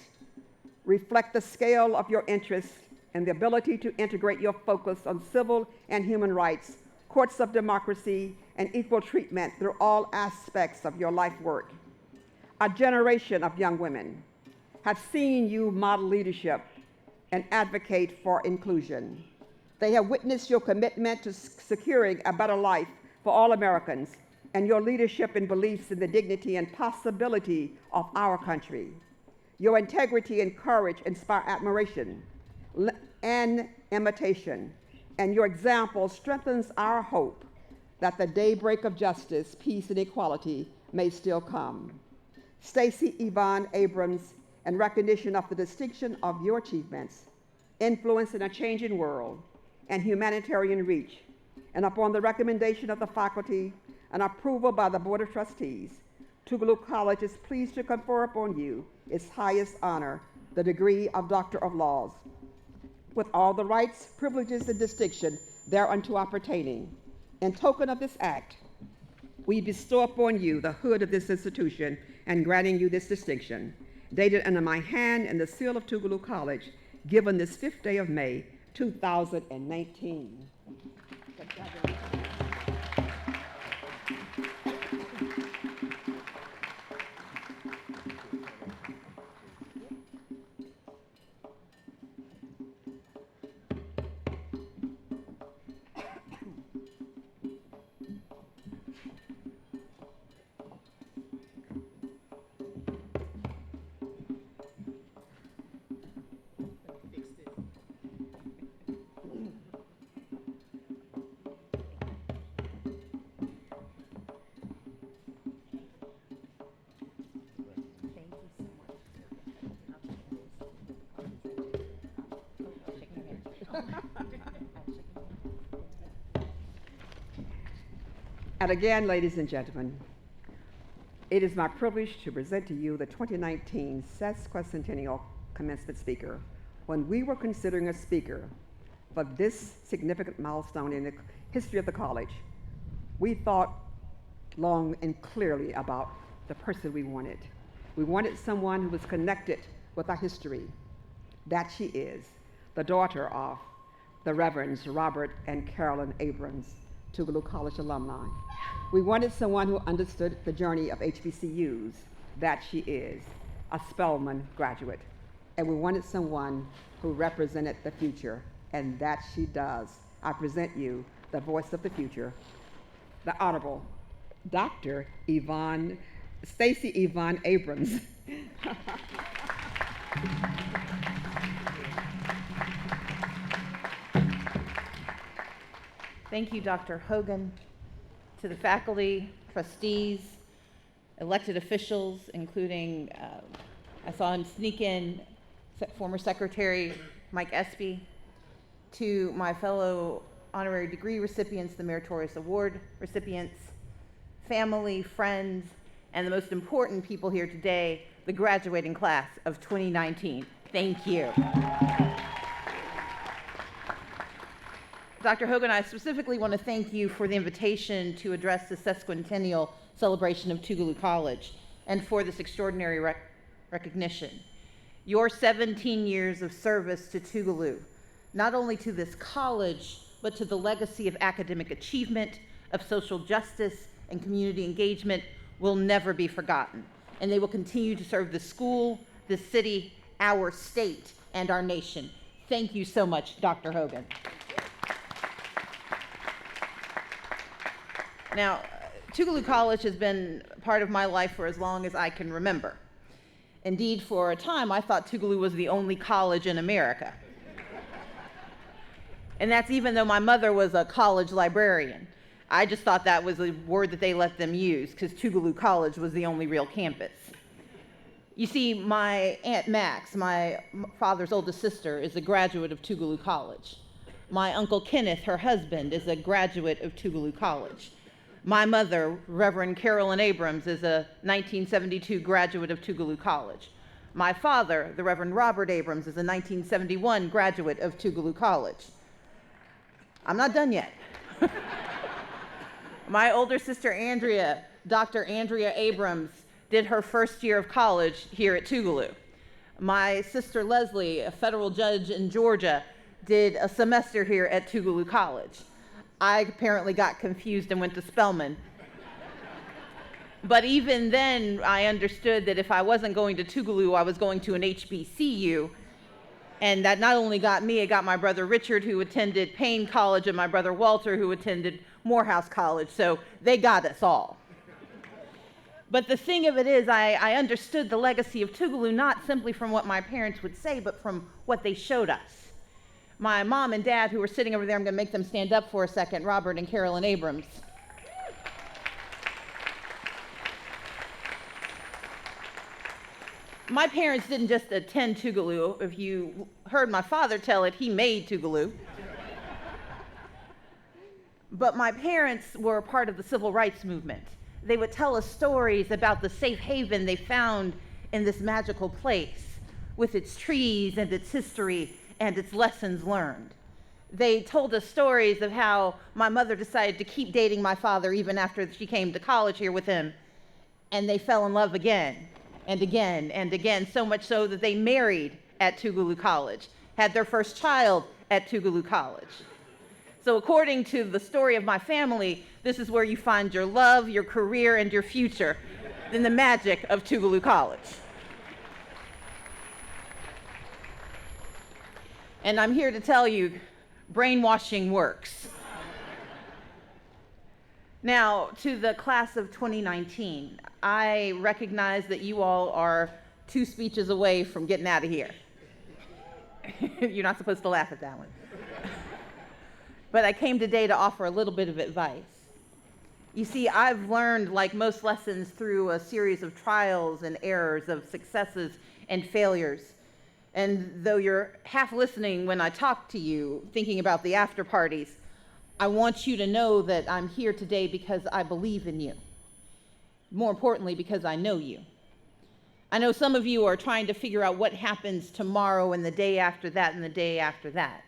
reflect the scale of your interests and the ability to integrate your focus on civil and human rights, courts of democracy, and equal treatment through all aspects of your life work. A generation of young women have seen you model leadership and advocate for inclusion. They have witnessed your commitment to securing a better life for all Americans and your leadership and beliefs in the dignity and possibility of our country. Your integrity and courage inspire admiration and imitation, and your example strengthens our hope that the daybreak of justice, peace, and equality may still come. Stacy Yvonne Abrams, in recognition of the distinction of your achievements, influence in a changing world, and humanitarian reach, and upon the recommendation of the faculty and approval by the Board of Trustees, Tougaloo College is pleased to confer upon you its highest honor, the degree of Doctor of Laws, with all the rights, privileges, and distinction thereunto appertaining. In token of this act, we bestow upon you the hood of this institution and granting you this distinction, dated under my hand and the seal of Tougaloo College, given this 5th day of May, 2019. And again, ladies and gentlemen, it is my privilege to present to you the 2019 sesquicentennial commencement speaker. When we were considering a speaker for this significant milestone in the history of the college, we thought long and clearly about the person we wanted. We wanted someone who was connected with our history. That she is, the daughter of the Reverends Robert and Carolyn Abrams, Tougaloo College alumni. We wanted someone who understood the journey of HBCUs. That she is, a Spelman graduate. And we wanted someone who represented the future, and that she does. I present you the voice of the future, the Honorable Dr. Stacy Yvonne Abrams. Thank you, Dr. Hogan. To the faculty, trustees, elected officials, including, I saw him sneak in, former Secretary Mike Espy. To my fellow honorary degree recipients, the Meritorious Award recipients, family, friends, and the most important people here today, the graduating class of 2019. Thank you. Dr. Hogan, I specifically want to thank you for the invitation to address the sesquicentennial celebration of Tougaloo College and for this extraordinary recognition. Your 17 years of service to Tougaloo, not only to this college, but to the legacy of academic achievement, of social justice, and community engagement will never be forgotten. And they will continue to serve the school, the city, our state, and our nation. Thank you so much, Dr. Hogan. Now, Tougaloo College has been part of my life for as long as I can remember. Indeed, for a time, I thought Tougaloo was the only college in America. And that's even though my mother was a college librarian. I just thought that was a word that they let them use because Tougaloo College was the only real campus. You see, my Aunt Max, my father's oldest sister, is a graduate of Tougaloo College. My Uncle Kenneth, her husband, is a graduate of Tougaloo College. My mother, Reverend Carolyn Abrams, is a 1972 graduate of Tougaloo College. My father, the Reverend Robert Abrams, is a 1971 graduate of Tougaloo College. I'm not done yet. My older sister, Andrea, Dr. Andrea Abrams, did her first year of college here at Tougaloo. My sister, Leslie, a federal judge in Georgia, did a semester here at Tougaloo College. I apparently got confused and went to Spelman. But even then, I understood that if I wasn't going to Tougaloo, I was going to an HBCU. And that not only got me, it got my brother Richard, who attended Payne College, and my brother Walter, who attended Morehouse College. So they got us all. But the thing of it is, I understood the legacy of Tougaloo not simply from what my parents would say, but from what they showed us. My mom and dad, who were sitting over there, I'm going to make them stand up for a second, Robert and Carolyn Abrams. My parents didn't just attend Tougaloo. If you heard my father tell it, he made Tougaloo. But my parents were part of the civil rights movement. They would tell us stories about the safe haven they found in this magical place with its trees and its history and its lessons learned. They told us stories of how my mother decided to keep dating my father even after she came to college here with him, and they fell in love again and again and again, so much so that they married at Tougaloo College, had their first child at Tougaloo College. So according to the story of my family, this is where you find your love, your career, and your future in the magic of Tougaloo College. And I'm here to tell you, brainwashing works. Now, to the class of 2019, I recognize that you all are 2 speeches away from getting out of here. You're not supposed to laugh at that one. But I came today to offer a little bit of advice. You see, I've learned, like most lessons, through a series of trials and errors, of successes and failures. And though you're half listening when I talk to you, thinking about the after parties, I want you to know that I'm here today because I believe in you. More importantly, because I know you. I know some of you are trying to figure out what happens tomorrow and the day after that and the day after that.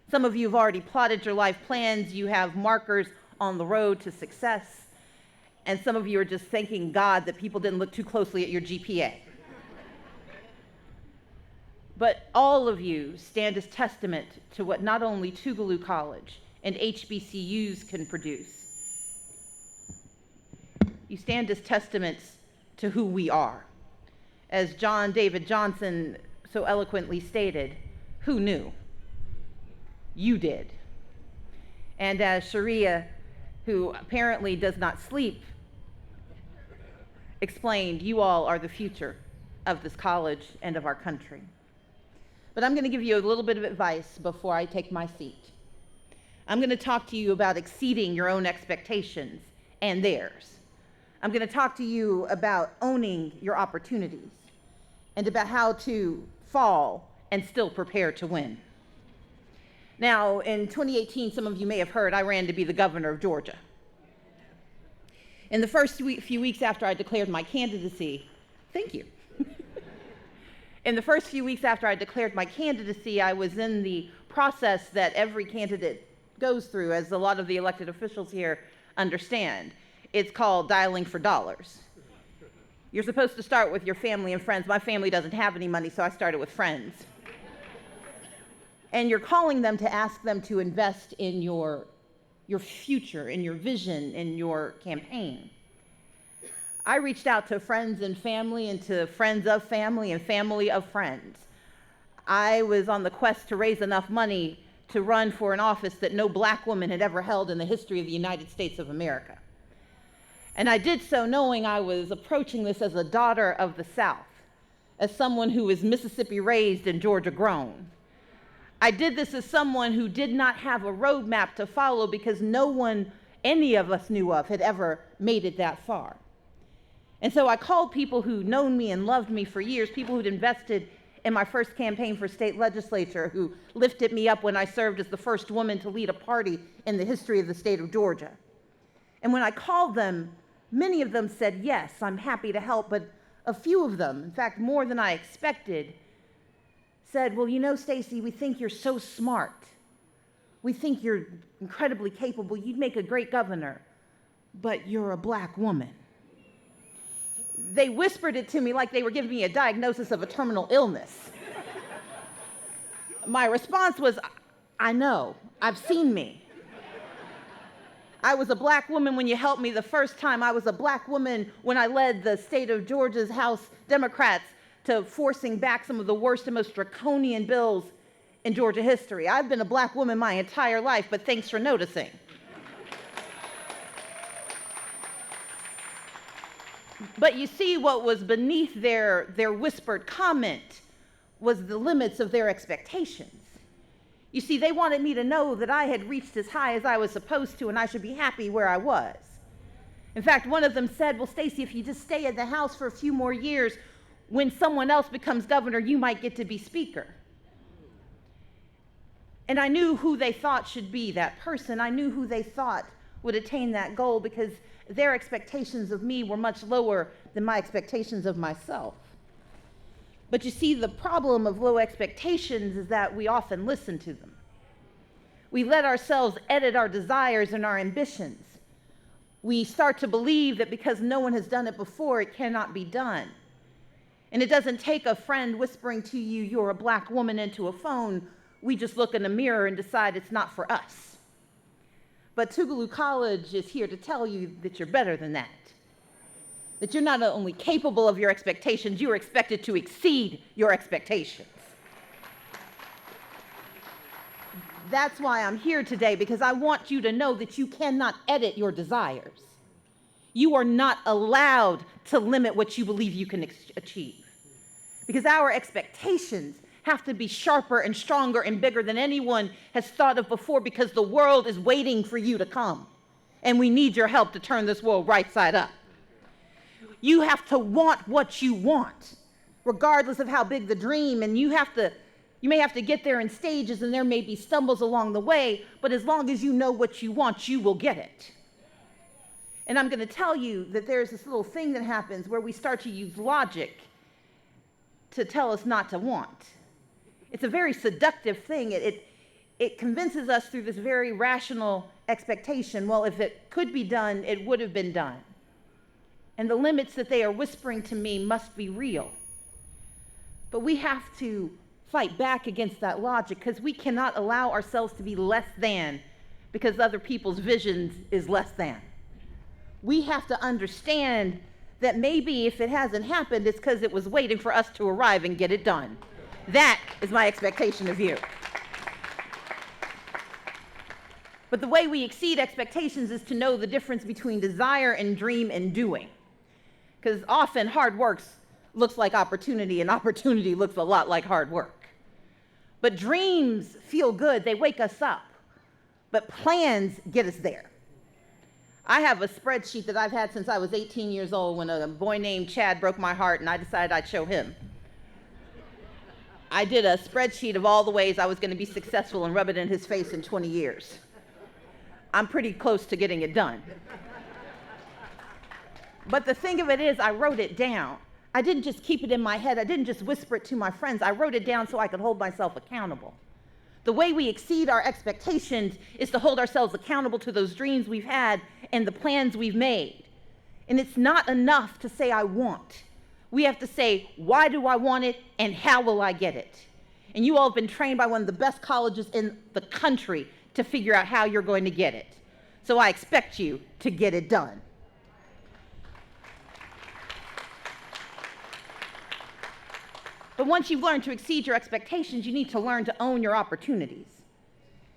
Some of you have already plotted your life plans. You have markers on the road to success. And some of you are just thanking God that people didn't look too closely at your GPA. But all of you stand as testament to what not only Tougaloo College and HBCUs can produce. You stand as testaments to who we are. As John David Johnson so eloquently stated, who knew? You did. And as Sharia, who apparently does not sleep, explained, you all are the future of this college and of our country. But I'm going to give you a little bit of advice before I take my seat. I'm going to talk to you about exceeding your own expectations and theirs. I'm going to talk to you about owning your opportunities and about how to fall and still prepare to win. Now, in 2018, some of you may have heard, I ran to be the governor of Georgia. In the first few weeks after I declared my candidacy, thank you. In the first few weeks after I declared my candidacy, I was in the process that every candidate goes through, as a lot of the elected officials here understand. It's called dialing for dollars. You're supposed to start with your family and friends. My family doesn't have any money, so I started with friends. And you're calling them to ask them to invest in your future, in your vision, in your campaign. I reached out to friends and family and to friends of family and family of friends. I was on the quest to raise enough money to run for an office that no black woman had ever held in the history of the United States of America. And I did so knowing I was approaching this as a daughter of the South, as someone who was Mississippi raised and Georgia grown. I did this as someone who did not have a roadmap to follow because no one any of us knew of had ever made it that far. And so I called people who'd known me and loved me for years, people who'd invested in my first campaign for state legislature, who lifted me up when I served as the first woman to lead a party in the history of the state of Georgia. And when I called them, many of them said, yes, I'm happy to help, but a few of them, in fact, more than I expected, said, well, you know, Stacy, we think you're so smart. We think you're incredibly capable. You'd make a great governor, but you're a black woman. They whispered it to me like they were giving me a diagnosis of a terminal illness. My response was, I know, I've seen me. I was a black woman when you helped me the first time. I was a black woman when I led the state of Georgia's House Democrats to forcing back some of the worst and most draconian bills in Georgia history. I've been a black woman my entire life, but thanks for noticing. But you see, what was beneath their whispered comment was the limits of their expectations. You see, they wanted me to know that I had reached as high as I was supposed to and I should be happy where I was. In fact, one of them said, well, Stacy, if you just stay at the House for a few more years, when someone else becomes governor, you might get to be speaker. And I knew who they thought should be that person. I knew who they thought would attain that goal because their expectations of me were much lower than my expectations of myself. But you see, the problem of low expectations is that we often listen to them. We let ourselves edit our desires and our ambitions. We start to believe that because no one has done it before, it cannot be done. And it doesn't take a friend whispering to you, you're a black woman, into a phone. We just look in the mirror and decide it's not for us. But Tougaloo College is here to tell you that you're better than that. That you're not only capable of your expectations, you are expected to exceed your expectations. That's why I'm here today, because I want you to know that you cannot edit your desires. You are not allowed to limit what you believe you can achieve. Because our expectations have to be sharper and stronger and bigger than anyone has thought of before, because the world is waiting for you to come. And we need your help to turn this world right side up. You have to want what you want, regardless of how big the dream, and you may have to get there in stages, and there may be stumbles along the way, but as long as you know what you want, you will get it. And I'm going to tell you that there's this little thing that happens where we start to use logic to tell us not to want. It's a very seductive thing. It convinces us through this very rational expectation, well, if it could be done, it would have been done. And the limits that they are whispering to me must be real. But we have to fight back against that logic, because we cannot allow ourselves to be less than because other people's visions is less than. We have to understand that maybe if it hasn't happened, it's because it was waiting for us to arrive and get it done. That is my expectation of you. But the way we exceed expectations is to know the difference between desire and dream and doing. Because often hard work looks like opportunity, and opportunity looks a lot like hard work. But dreams feel good, they wake us up. But plans get us there. I have a spreadsheet that I've had since I was 18 years old, when a boy named Chad broke my heart and I decided I'd show him. I did a spreadsheet of all the ways I was going to be successful and rub it in his face in 20 years. I'm pretty close to getting it done. But the thing of it is, I wrote it down. I didn't just keep it in my head. I didn't just whisper it to my friends. I wrote it down so I could hold myself accountable. The way we exceed our expectations is to hold ourselves accountable to those dreams we've had and the plans we've made. And it's not enough to say, I want. We have to say, why do I want it and how will I get it? And you all have been trained by one of the best colleges in the country to figure out how you're going to get it. So I expect you to get it done. But once you've learned to exceed your expectations, you need to learn to own your opportunities.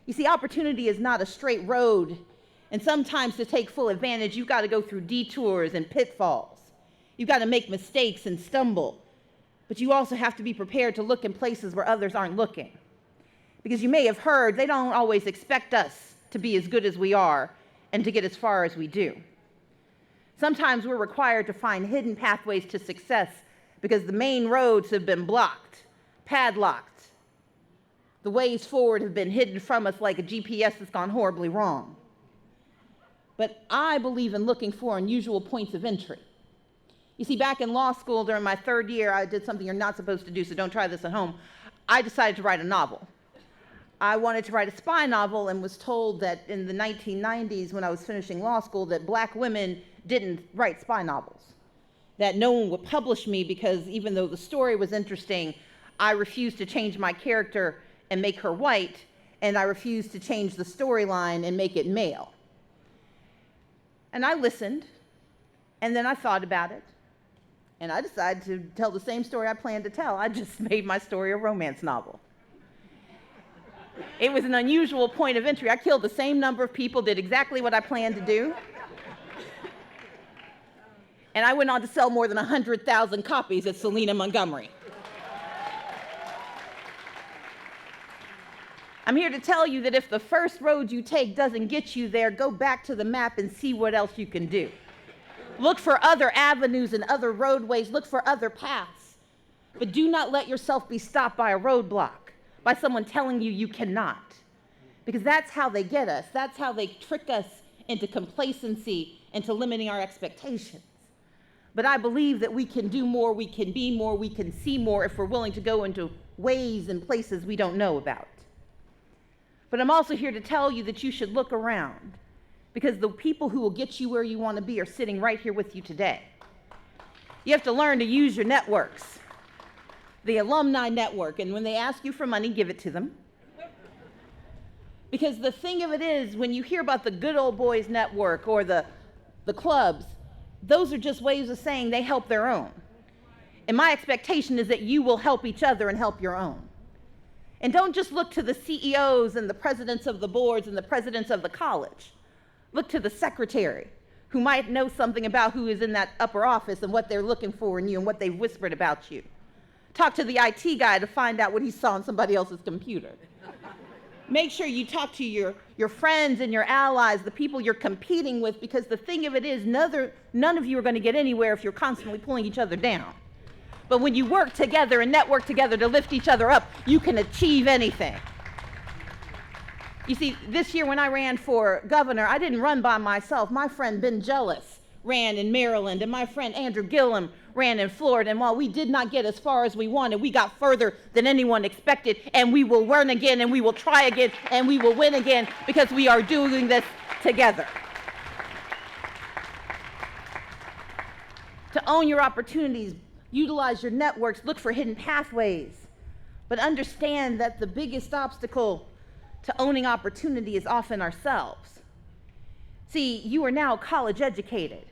You see, opportunity is not a straight road, and sometimes to take full advantage, you've got to go through detours and pitfalls. You've got to make mistakes and stumble, but you also have to be prepared to look in places where others aren't looking. Because you may have heard, they don't always expect us to be as good as we are and to get as far as we do. Sometimes we're required to find hidden pathways to success because the main roads have been blocked, padlocked. The ways forward have been hidden from us like a GPS that's gone horribly wrong. But I believe in looking for unusual points of entry. You see, back in law school during my third year, I did something you're not supposed to do, so don't try this at home. I decided to write a novel. I wanted to write a spy novel and was told that in the 1990s, when I was finishing law school, that black women didn't write spy novels. That no one would publish me because even though the story was interesting, I refused to change my character and make her white, and I refused to change the storyline and make it male. And I listened, and then I thought about it, and I decided to tell the same story I planned to tell. I just made my story a romance novel. It was an unusual point of entry. I killed the same number of people, did exactly what I planned to do. And I went on to sell more than 100,000 copies at Selena Montgomery. I'm here to tell you that if the first road you take doesn't get you there, go back to the map and see what else you can do. Look for other avenues and other roadways. Look for other paths. But do not let yourself be stopped by a roadblock, by someone telling you you cannot. Because that's how they get us. That's how they trick us into complacency, into limiting our expectations. But I believe that we can do more, we can be more, we can see more if we're willing to go into ways and places we don't know about. But I'm also here to tell you that you should look around, because the people who will get you where you want to be are sitting right here with you today. You have to learn to use your networks, the alumni network, and when they ask you for money, give it to them. Because the thing of it is, when you hear about the good old boys network or the clubs, those are just ways of saying they help their own. And my expectation is that you will help each other and help your own. And don't just look to the CEOs and the presidents of the boards and the presidents of the college. Look to the secretary, who might know something about who is in that upper office and what they're looking for in you and what they've whispered about you. Talk to the IT guy to find out what he saw on somebody else's computer. Make sure you talk to your friends and your allies, the people you're competing with, because the thing of it is, none of you are going to get anywhere if you're constantly pulling each other down. But when you work together and network together to lift each other up, you can achieve anything. You see, this year when I ran for governor, I didn't run by myself. My friend Ben Jealous ran in Maryland, and my friend Andrew Gillum ran in Florida. And while we did not get as far as we wanted, we got further than anyone expected, and we will run again, and we will try again, and we will win again, because we are doing this together. To own your opportunities, utilize your networks, look for hidden pathways, but understand that the biggest obstacle to owning opportunity is often ourselves. See, you are now college educated,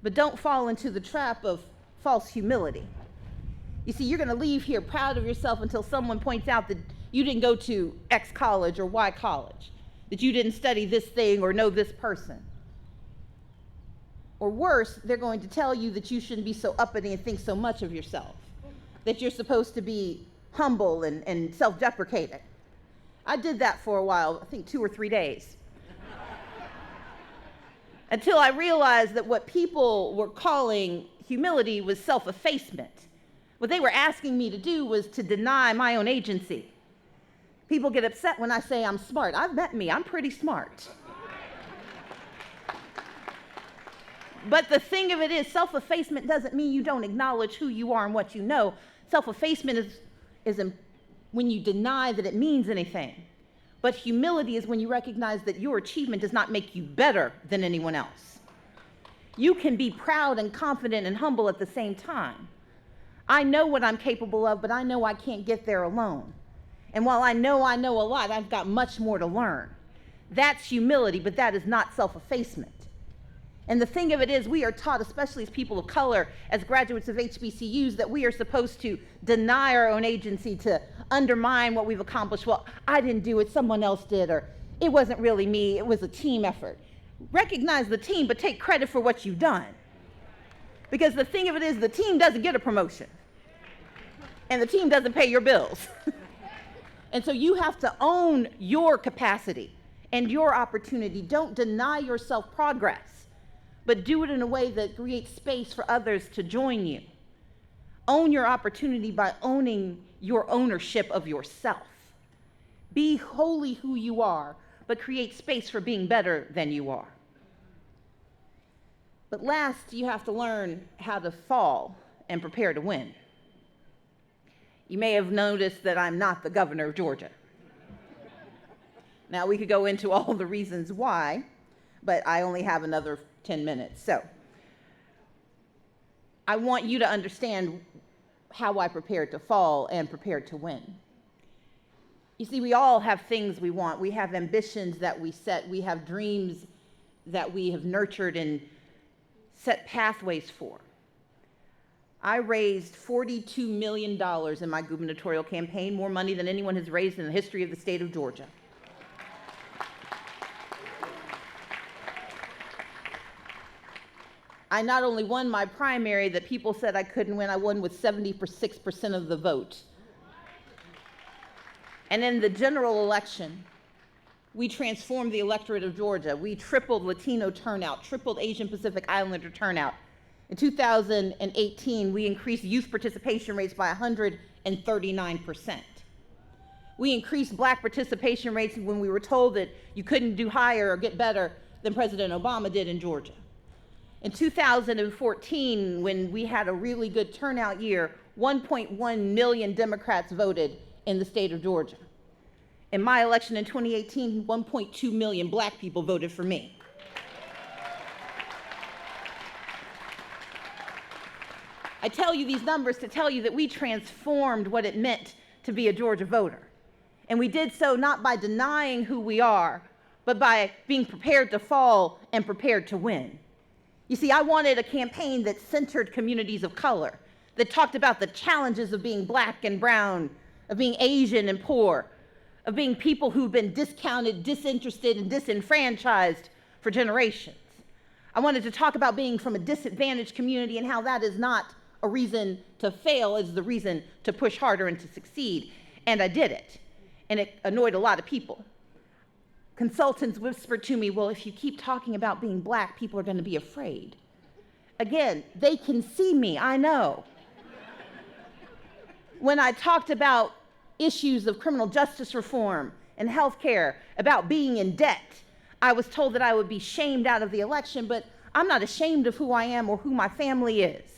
but don't fall into the trap of false humility. You see, you're going to leave here proud of yourself until someone points out that you didn't go to X college or Y college, that you didn't study this thing or know this person. Or worse, they're going to tell you that you shouldn't be so uppity and think so much of yourself, that you're supposed to be humble and self-deprecating. I did that for a while, I think 2 or 3 days. Until I realized that what people were calling humility was self-effacement. What they were asking me to do was to deny my own agency. People get upset when I say I'm smart. I've met me, I'm pretty smart. But the thing of it is, self-effacement doesn't mean you don't acknowledge who you are and what you know. Self-effacement is when you deny that it means anything. But humility is when you recognize that your achievement does not make you better than anyone else. You can be proud and confident and humble at the same time. I know what I'm capable of, but I know I can't get there alone. And while I know a lot, I've got much more to learn. That's humility, but that is not self-effacement. And the thing of it is, we are taught, especially as people of color, as graduates of HBCUs, that we are supposed to deny our own agency, to undermine what we've accomplished. Well, I didn't do it, someone else did, or it wasn't really me, it was a team effort. Recognize the team, but take credit for what you've done. Because the thing of it is, the team doesn't get a promotion, and the team doesn't pay your bills. And so you have to own your capacity and your opportunity. Don't deny yourself progress, but do it in a way that creates space for others to join you. Own your opportunity by owning your ownership of yourself. Be wholly who you are, but create space for being better than you are. But last, you have to learn how to fall and prepare to win. You may have noticed that I'm not the governor of Georgia. Now, we could go into all the reasons why, but I only have another 10 minutes. So I want you to understand how I prepared to fall and prepared to win. You see, we all have things we want. We have ambitions that we set. We have dreams that we have nurtured and set pathways for. I raised $42 million in my gubernatorial campaign, more money than anyone has raised in the history of the state of Georgia. I not only won my primary that people said I couldn't win, I won with 76% of the vote. And in the general election, we transformed the electorate of Georgia. We tripled Latino turnout, tripled Asian Pacific Islander turnout. In 2018, we increased youth participation rates by 139%. We increased black participation rates when we were told that you couldn't do higher or get better than President Obama did in Georgia. In 2014, when we had a really good turnout year, 1.1 million Democrats voted in the state of Georgia. In my election in 2018, 1.2 million black people voted for me. I tell you these numbers to tell you that we transformed what it meant to be a Georgia voter. And we did so not by denying who we are, but by being prepared to fall and prepared to win. You see, I wanted a campaign that centered communities of color, that talked about the challenges of being black and brown, of being Asian and poor, of being people who've been discounted, disinterested, and disenfranchised for generations. I wanted to talk about being from a disadvantaged community and how that is not a reason to fail, it's the reason to push harder and to succeed. And I did it. And it annoyed a lot of people. Consultants whispered to me, well, if you keep talking about being black, people are going to be afraid. Again, they can see me, I know. When I talked about issues of criminal justice reform and healthcare, about being in debt, I was told that I would be shamed out of the election, but I'm not ashamed of who I am or who my family is,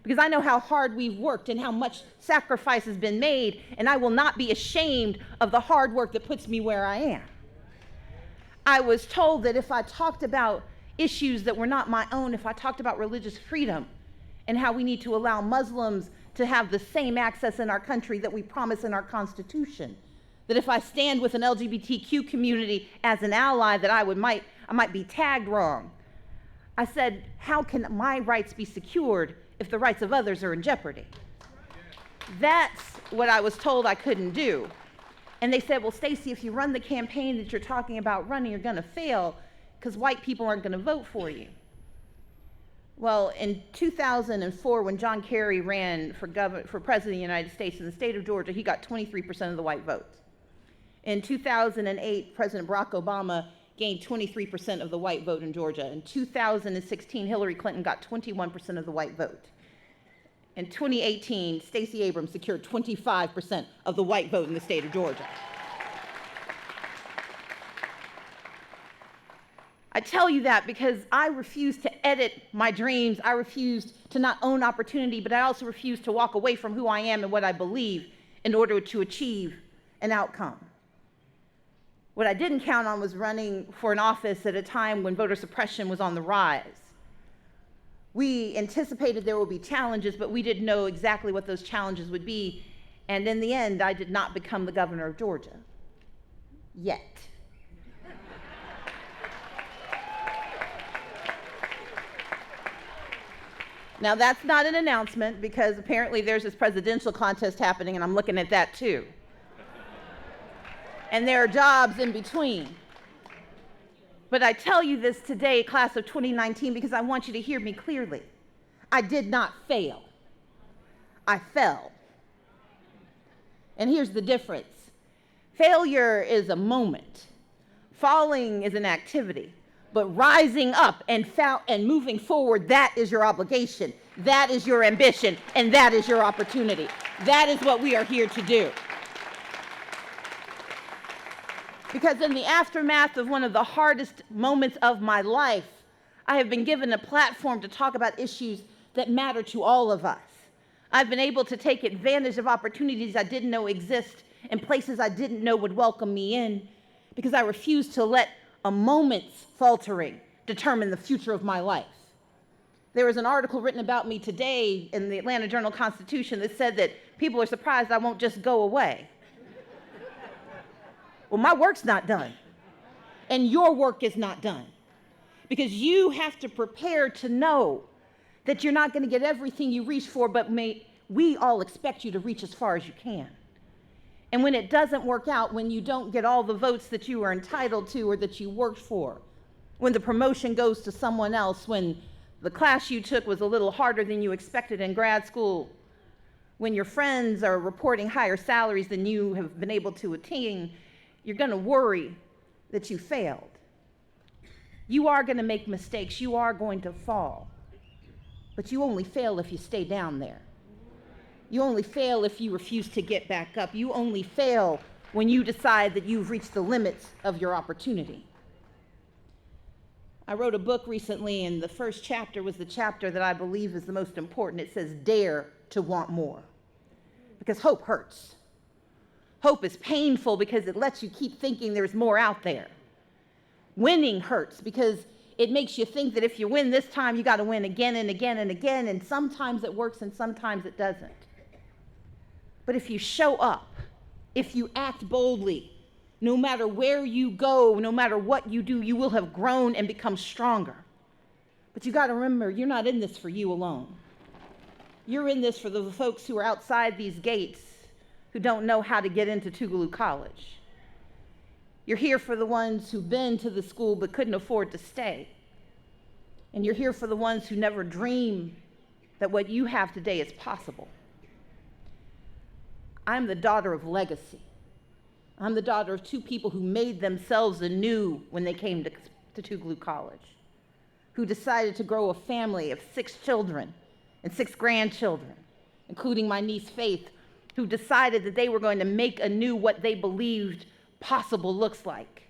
because I know how hard we've worked and how much sacrifice has been made, and I will not be ashamed of the hard work that puts me where I am. I was told that if I talked about issues that were not my own, if I talked about religious freedom and how we need to allow Muslims to have the same access in our country that we promise in our Constitution, that if I stand with an LGBTQ community as an ally, that I might be tagged wrong. I said, how can my rights be secured if the rights of others are in jeopardy? That's what I was told I couldn't do. And they said, well, Stacey, if you run the campaign that you're talking about running, you're going to fail because white people aren't going to vote for you. Well, in 2004, when John Kerry ran for president of the United States in the state of Georgia, he got 23% of the white vote. In 2008, President Barack Obama gained 23% of the white vote in Georgia. In 2016, Hillary Clinton got 21% of the white vote. In 2018, Stacey Abrams secured 25% of the white vote in the state of Georgia. I tell you that because I refuse to edit my dreams. I refuse to not own opportunity, but I also refuse to walk away from who I am and what I believe in order to achieve an outcome. What I didn't count on was running for an office at a time when voter suppression was on the rise. We anticipated there would be challenges, but we didn't know exactly what those challenges would be. And in the end, I did not become the governor of Georgia. Yet. Now, that's not an announcement because apparently there's this presidential contest happening, and I'm looking at that too. And there are jobs in between. But I tell you this today, class of 2019, because I want you to hear me clearly. I did not fail. I fell. And here's the difference. Failure is a moment. Falling is an activity. But rising up and moving forward, that is your obligation. That is your ambition. And that is your opportunity. That is what we are here to do. Because in the aftermath of one of the hardest moments of my life, I have been given a platform to talk about issues that matter to all of us. I've been able to take advantage of opportunities I didn't know exist and places I didn't know would welcome me in because I refused to let a moment's faltering determine the future of my life. There was an article written about me today in the Atlanta Journal-Constitution that said that people are surprised I won't just go away. Well, my work's not done, and your work is not done, because you have to prepare to know that you're not going to get everything you reach for, but we all expect you to reach as far as you can. And when it doesn't work out, when you don't get all the votes that you are entitled to or that you worked for, when the promotion goes to someone else, when the class you took was a little harder than you expected in grad school, when your friends are reporting higher salaries than you have been able to attain, you're going to worry that you failed. You are going to make mistakes. You are going to fall. but you only fail if you stay down there. You only fail if you refuse to get back up. You only fail when you decide that you've reached the limits of your opportunity. I wrote a book recently, and the first chapter was the chapter that I believe is the most important. It says, dare to want more. Because hope hurts. Hope is painful because it lets you keep thinking there's more out there. Winning hurts because it makes you think that if you win this time, you got to win again and again and again, and sometimes it works and sometimes it doesn't. But if you show up, if you act boldly, no matter where you go, no matter what you do, you will have grown and become stronger. But you got to remember, you're not in this for you alone. You're in this for the folks who are outside these gates who don't know how to get into Tougaloo College. You're here for the ones who've been to the school but couldn't afford to stay. And you're here for the ones who never dream that what you have today is possible. I'm the daughter of legacy. I'm the daughter of two people who made themselves anew when they came to Tougaloo College, who decided to grow a family of 6 children and 6 grandchildren, including my niece Faith, who decided that they were going to make anew what they believed possible looks like,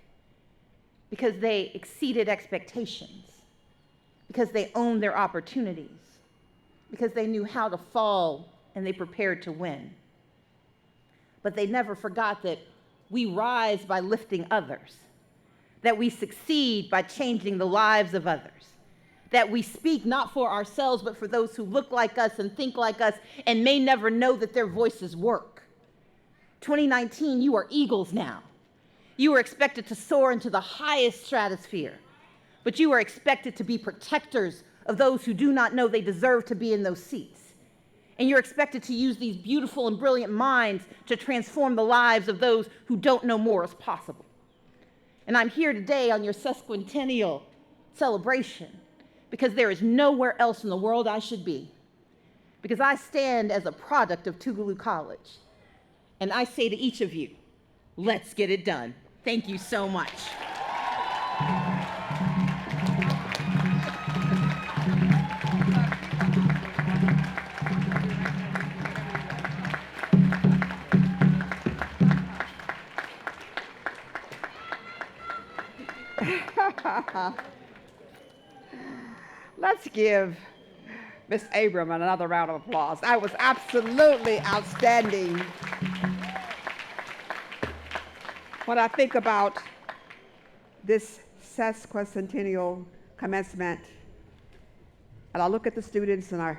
because they exceeded expectations, because they owned their opportunities, because they knew how to fall and they prepared to win. But they never forgot that we rise by lifting others, that we succeed by changing the lives of others, that we speak not for ourselves, but for those who look like us and think like us and may never know that their voices work. 2019, you are eagles now. You are expected to soar into the highest stratosphere, but you are expected to be protectors of those who do not know they deserve to be in those seats. And you're expected to use these beautiful and brilliant minds to transform the lives of those who don't know more is possible. And I'm here today on your sesquicentennial celebration because there is nowhere else in the world I should be. Because I stand as a product of Tougaloo College. And I say to each of you, let's get it done. Thank you so much. Let's give Miss Abram another round of applause. That was absolutely outstanding. When I think about this sesquicentennial commencement, and I look at the students and I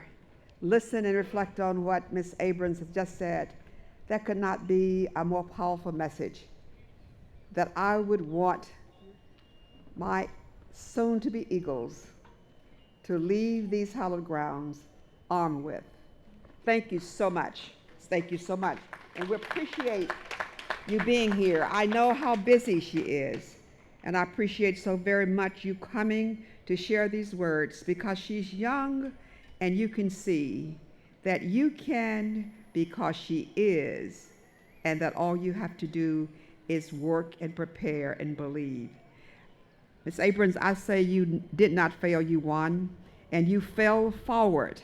listen and reflect on what Miss Abrams has just said, there could not be a more powerful message that I would want my soon-to-be Eagles to leave these hallowed grounds armed with. Thank you so much. Thank you so much. And we appreciate you being here. I know how busy she is, and I appreciate so very much you coming to share these words because she's young and you can see that you can because she is, and that all you have to do is work and prepare and believe. Ms. Abrams, I say you did not fail, you won, and you fell forward.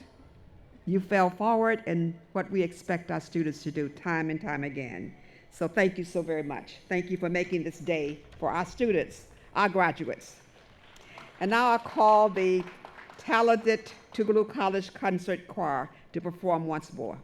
You fell forward in what we expect our students to do time and time again. So thank you so very much. Thank you for making this day for our students, our graduates. And now I call the talented Tougaloo College Concert Choir to perform once more.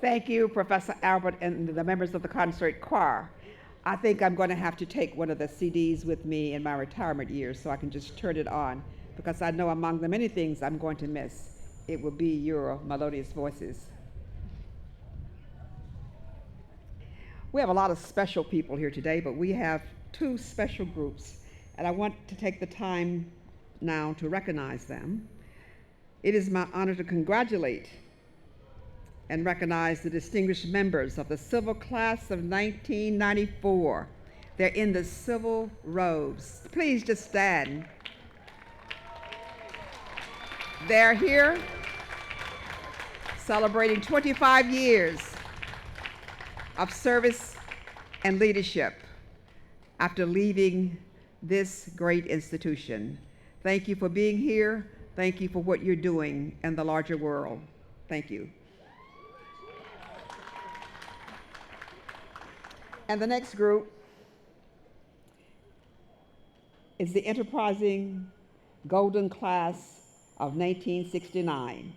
Thank you, Professor Albert and the members of the concert choir. I think I'm going to have to take one of the CDs with me in my retirement years so I can just turn it on, because I know among the many things I'm going to miss, it will be your melodious voices. We have a lot of special people here today, but we have two special groups, and I want to take the time now to recognize them. It is my honor to congratulate and recognize the distinguished members of the civil class of 1994. They're in the civil robes. Please just stand. They're here celebrating 25 years of service and leadership after leaving this great institution. Thank you for being here. Thank you for what you're doing in the larger world. Thank you. And the next group is the enterprising golden class of 1969.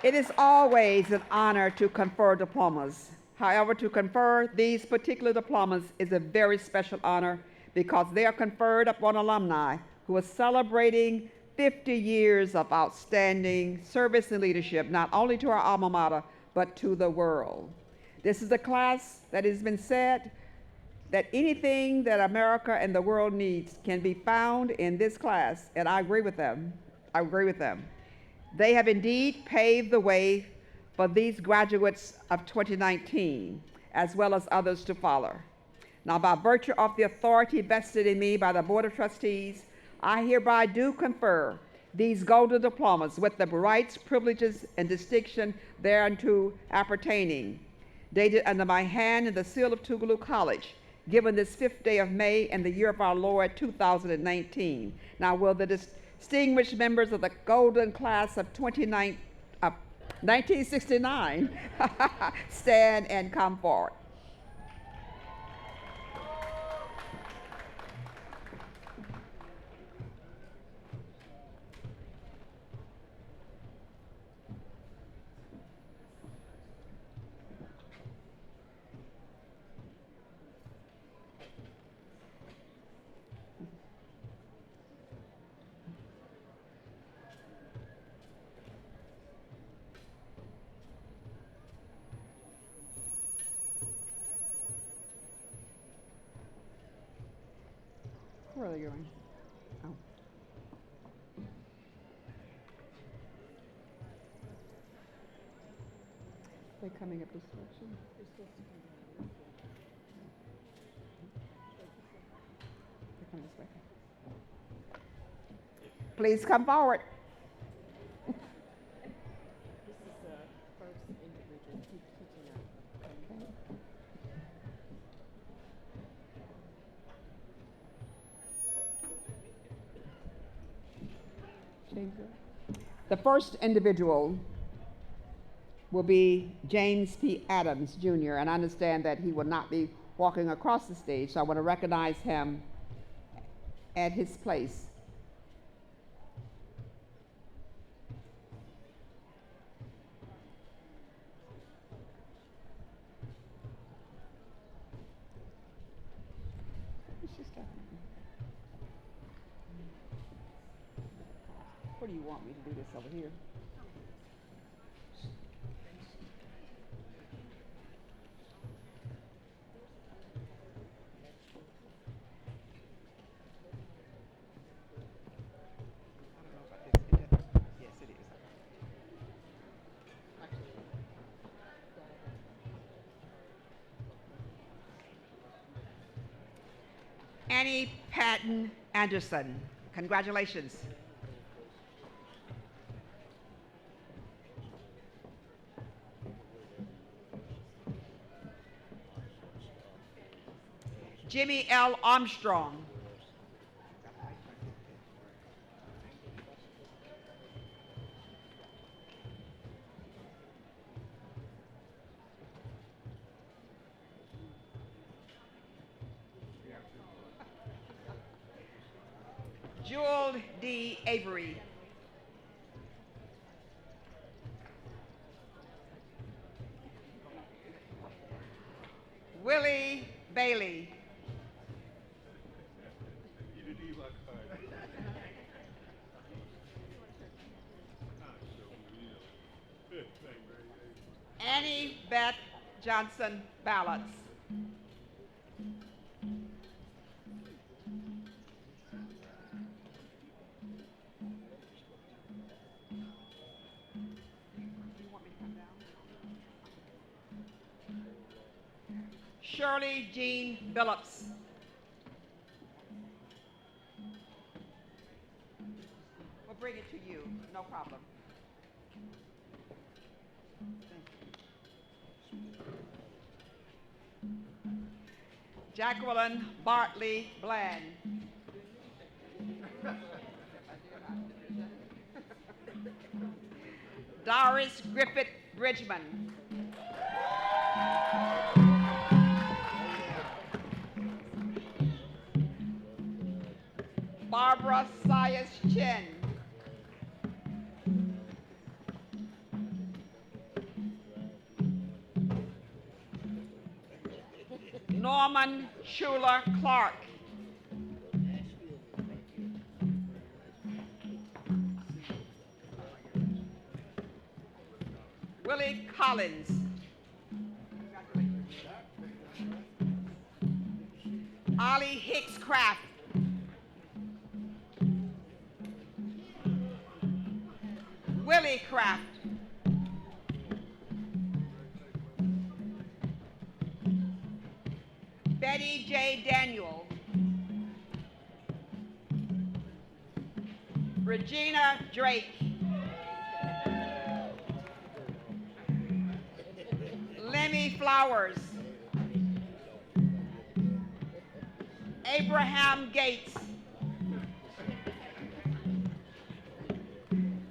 It is always an honor to confer diplomas. However, to confer these particular diplomas is a very special honor because they are conferred upon alumni who are celebrating 50 years of outstanding service and leadership, not only to our alma mater, but to the world. This is a class that has been said that anything that America and the world needs can be found in this class, and I agree with them. I agree with them. They have indeed paved the way for these graduates of 2019, as well as others to follow. Now, by virtue of the authority vested in me by the Board of Trustees, I hereby do confer these golden diplomas with the rights, privileges, and distinction thereunto appertaining, dated under my hand in the seal of Tougaloo College, given this 5th day of May in the year of our Lord 2019. Now, will the distinguished members of the golden class of 1969 stand and come forward? Where are they going? Oh. They're coming up this direction. They're coming this way. Please come forward. This is the first individual teaching out. The first individual will be James P. Adams, Jr., and I understand that he will not be walking across the stage, so I want to recognize him at his place. What do you want me to do this over here? Yes, it is. Annie Patton Anderson, congratulations. Jimmy L. Armstrong. Jewel D. Avery. Willie Bailey. Annie Beth Johnson Ballots. Shirley Jean Phillips. We'll bring it to you, no problem. Jacqueline Bartley Bland. Doris Griffith Bridgman. Barbara Sias Chin. Norman Schuler Clark. Willie Collins. Ollie Hicks Craft. Willie Craft. Betty J. Daniel. Regina Drake. Lemmy Flowers. Abraham Gates.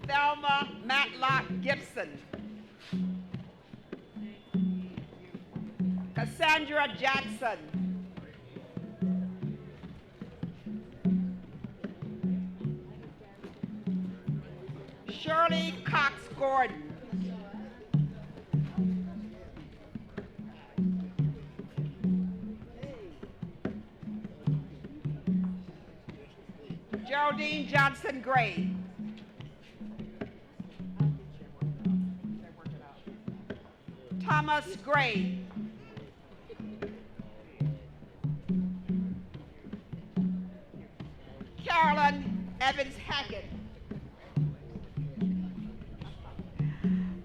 Thelma Matlock Gibson. Cassandra Jackson. Shirley Cox Gordon. Geraldine Johnson Gray. Thomas Gray. Carolyn Evans Hackett.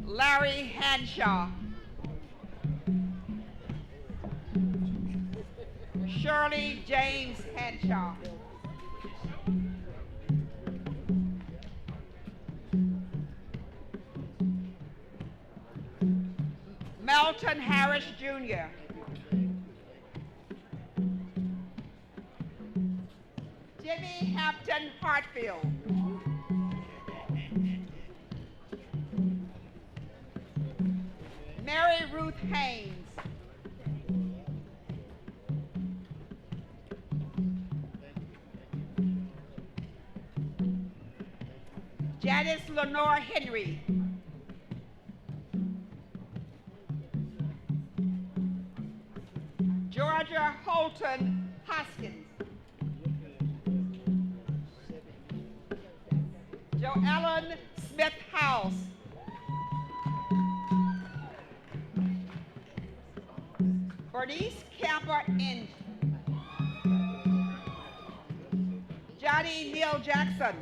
Larry Hanshaw. Shirley James Hanshaw. Melton Harris Jr. Jimmy Hampton Hartfield. Mary Ruth Haynes. Janice Lenore Henry. Georgia Holton Hoskins. Joellen Smith House. Bernice Camper Inge. Johnny Neal Jackson.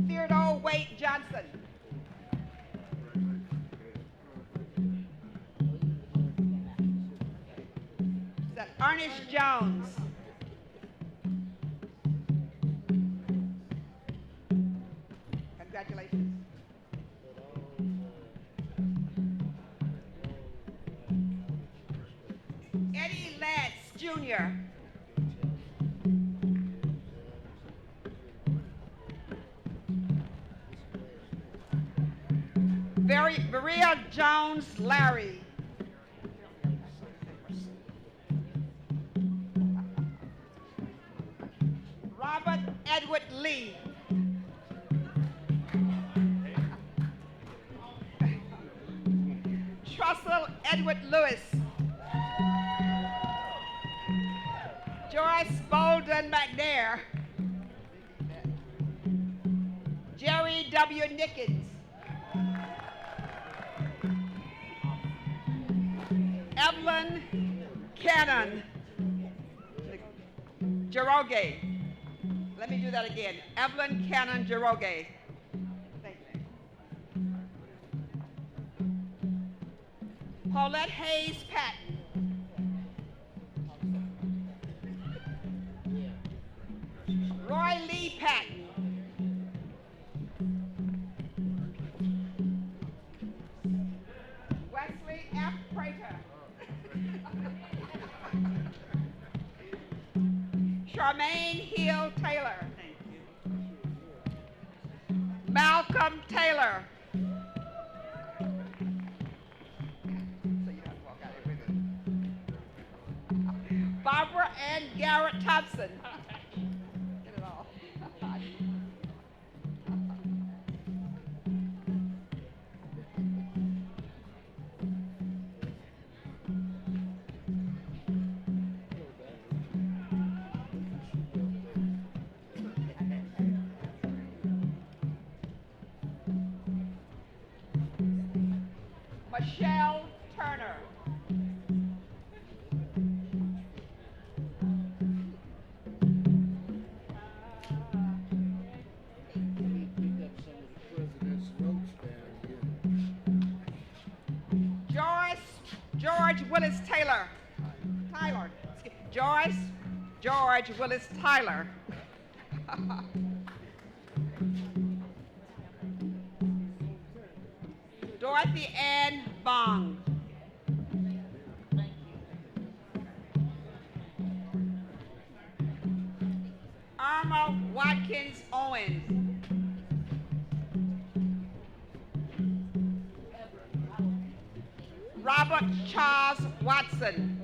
Theodore Waite Johnson. Is that Ernest Jones? Congratulations. Eddie Lance Jr. Maria Jones Larry. Robert Edward Lee. Trussell Edward Lewis. Joyce Bolden McNair. Jerry W. Nickens. Evelyn Cannon Jeroge. Let me do that again. Evelyn Cannon Jeroge. Thank you. Paulette Hayes Patton. Roy Lee Patton. Wesley F. Prater. Charmaine Hill Taylor. Malcolm Taylor. Barbara Ann Garrett Thompson. Get it all. Michelle Turner. Pick up some of the president's notes down here. George Willis Taylor. George Willis Tyler. Dorothy Ann Bong. Irma Watkins Owens. Robert Charles Watson.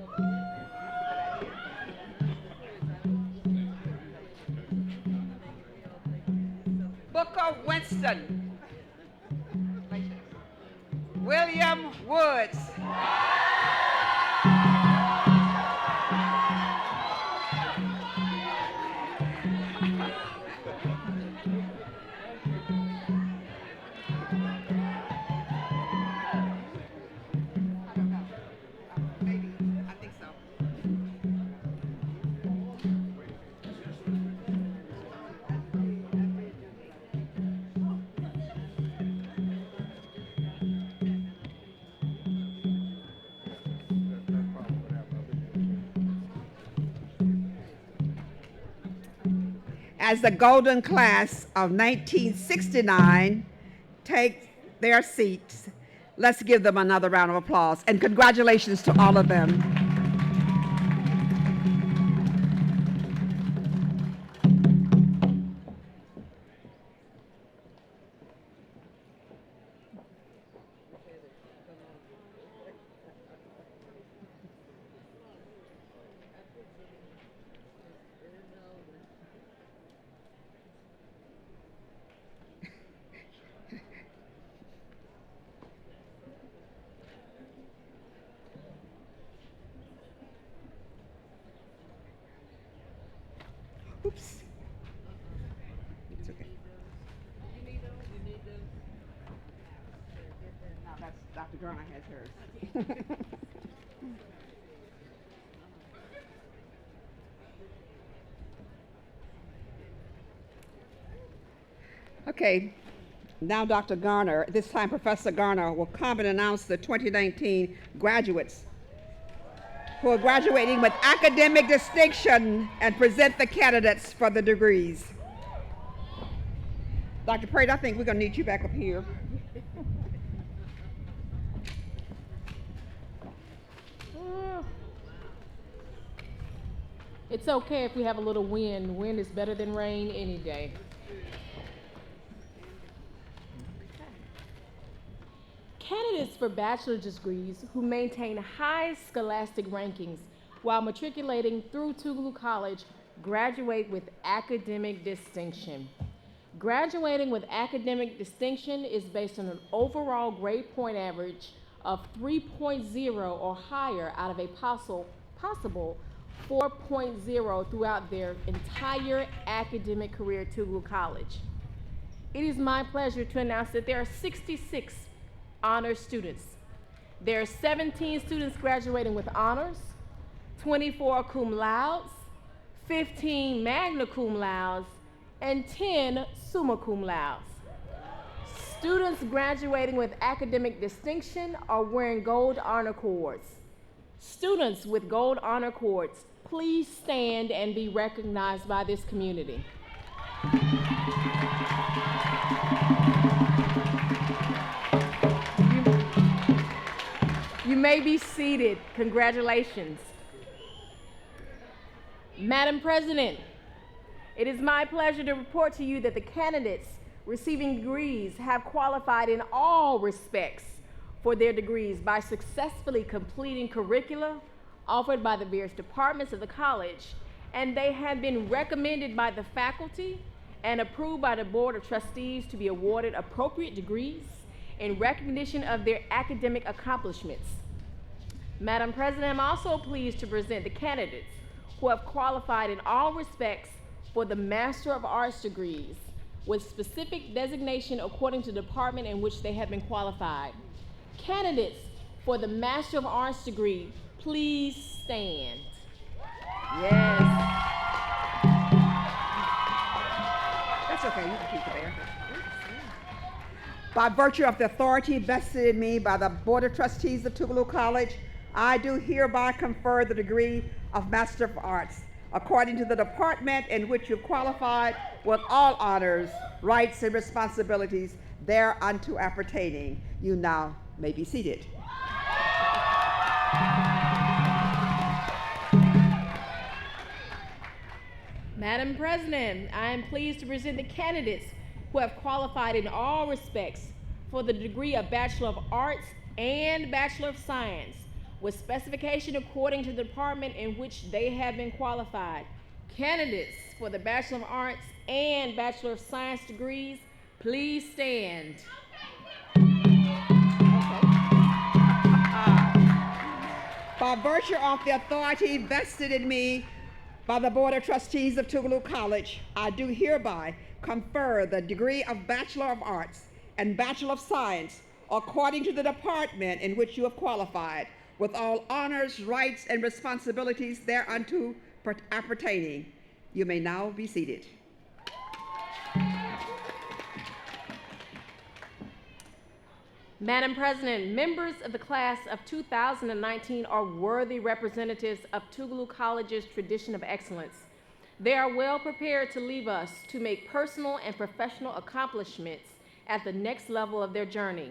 Booker Winston. William Woods. As the golden class of 1969 take their seats, let's give them another round of applause and congratulations to all of them. Oops. It's okay. No, that's Dr. Garner has hers. Okay, now Dr. Garner, this time Professor Garner will come and announce the 2019 graduates who are graduating with academic distinction and present the candidates for the degrees. Dr. Prater, I think we're going to need you back up here. It's okay if we have a little wind. Wind is better than rain any day. Candidates for bachelor's degrees who maintain high scholastic rankings while matriculating through Tougaloo College graduate with academic distinction. Graduating with academic distinction is based on an overall grade point average of 3.0 or higher out of a possible 4.0 throughout their entire academic career at Tougaloo College. It is my pleasure to announce that there are 66 honors students. There are 17 students graduating with honors, 24 cum laudes, 15 magna cum laudes, and 10 summa cum laudes. Students graduating with academic distinction are wearing gold honor cords. Students with gold honor cords, please stand and be recognized by this community. You may be seated. Congratulations. Madam President, it is my pleasure to report to you that the candidates receiving degrees have qualified in all respects for their degrees by successfully completing curricula offered by the various departments of the college, and they have been recommended by the faculty and approved by the Board of Trustees to be awarded appropriate degrees in recognition of their academic accomplishments. Madam President, I'm also pleased to present the candidates who have qualified in all respects for the Master of Arts degrees with specific designation according to the department in which they have been qualified. Candidates for the Master of Arts degree, please stand. Yes. That's okay, you can keep it there. By virtue of the authority vested in me by the Board of Trustees of Tougaloo College, I do hereby confer the degree of Master of Arts according to the department in which you've qualified with all honors, rights, and responsibilities thereunto appertaining. You now may be seated. Madam President, I am pleased to present the candidates who have qualified in all respects for the degree of Bachelor of Arts and Bachelor of Science with specification according to the department in which they have been qualified. Candidates for the Bachelor of Arts and Bachelor of Science degrees, please stand. By virtue of the authority vested in me by the Board of Trustees of Tougaloo College, I do hereby confer the degree of Bachelor of Arts and Bachelor of Science according to the department in which you have qualified, with all honors, rights, and responsibilities thereunto appertaining. You may now be seated. Madam President, members of the class of 2019 are worthy representatives of Tougaloo College's tradition of excellence. They are well prepared to leave us to make personal and professional accomplishments at the next level of their journey.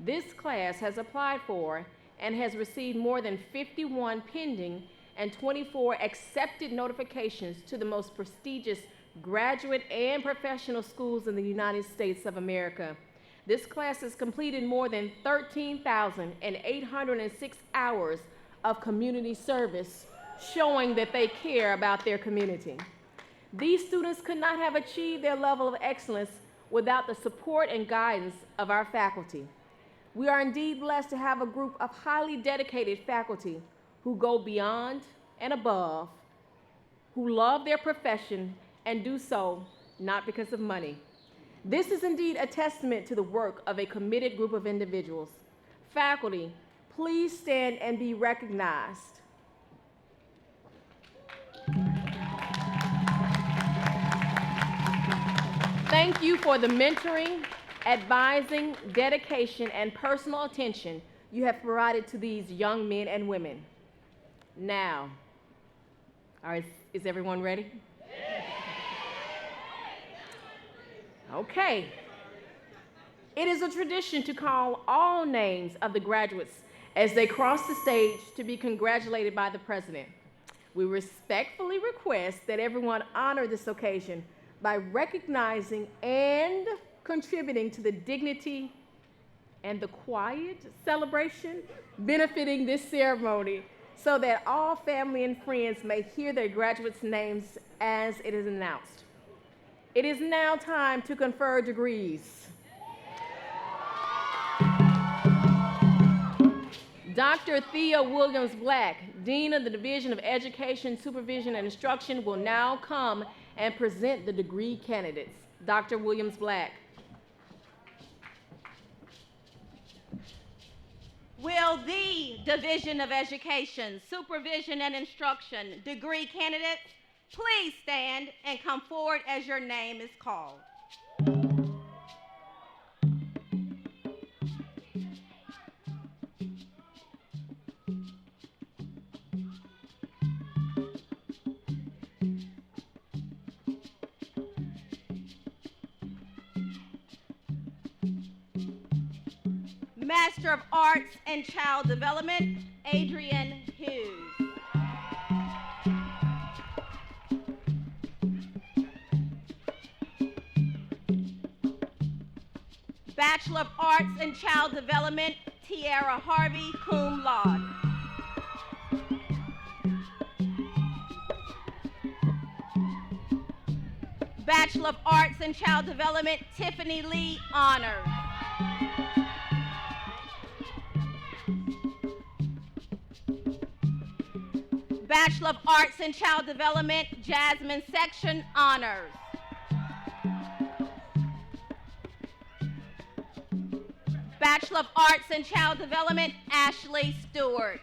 This class has applied for and has received more than 51 pending and 24 accepted notifications to the most prestigious graduate and professional schools in the United States of America. This class has completed more than 13,806 hours of community service, showing that they care about their community. These students could not have achieved their level of excellence without the support and guidance of our faculty. We are indeed blessed to have a group of highly dedicated faculty who go beyond and above, who love their profession and do so not because of money. This is indeed a testament to the work of a committed group of individuals. Faculty, please stand and be recognized. Thank you for the mentoring, advising, dedication, and personal attention you have provided to these young men and women. Now, all right, is everyone ready? Okay. It is a tradition to call all names of the graduates as they cross the stage to be congratulated by the president. We respectfully request that everyone honor this occasion by recognizing and contributing to the dignity and the quiet celebration benefiting this ceremony so that all family and friends may hear their graduates' names as it is announced. It is now time to confer degrees. Dr. Thea Williams Black, Dean of the Division of Education, Supervision, and Instruction, will now come and present the degree candidates. Dr. Williams Black. Will the Division of Education, Supervision, and Instruction degree candidates please stand and come forward as your name is called? Master of Arts in Child Development, Adrian Hughes. Bachelor of Arts in Child Development, Tiara Harvey, cum laude. Bachelor of Arts in Child Development, Tiffany Lee, honors. Bachelor of Arts in Child Development, Jasmine Section, honors. Bachelor of Arts in Child Development, Ashley Stewart.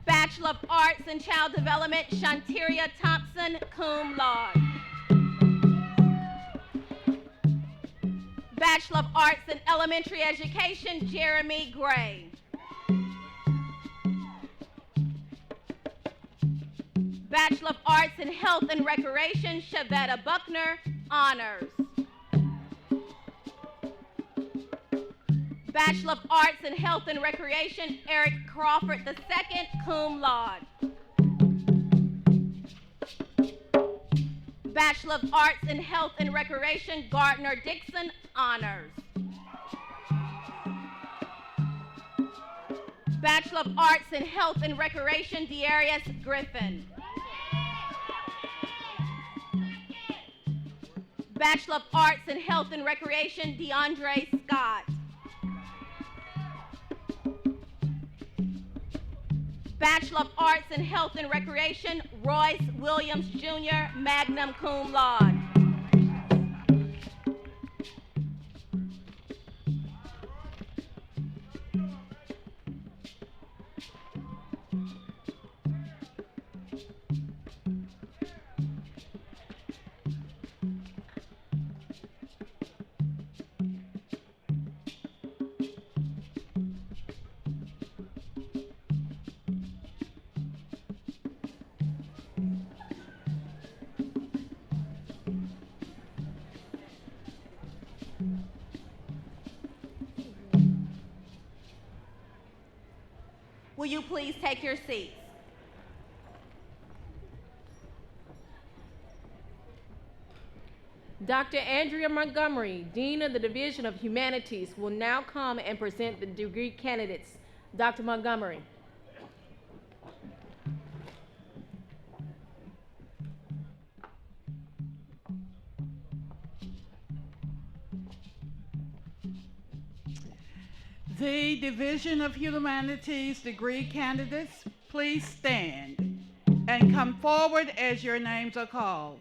Bachelor of Arts in Child Development, Shanteria Thompson, cum laude. Bachelor of Arts in Elementary Education, Jeremy Gray. Bachelor of Arts in Health and Recreation, Shavetta Buckner, honors. Bachelor of Arts in Health and Recreation, Eric Crawford II, cum laude. Bachelor of Arts in Health and Recreation, Gardner Dixon, honors. Bachelor of Arts in Health and Recreation, Darius Griffin. Bachelor of Arts in Health and Recreation, DeAndre Scott. Bachelor of Arts in Health and Recreation, Royce Williams Jr., magna cum laude. Will you please take your seats? Dr. Andrea Montgomery, Dean of the Division of Humanities, will now come and present the degree candidates. Dr. Montgomery. The Division of Humanities degree candidates, please stand and come forward as your names are called.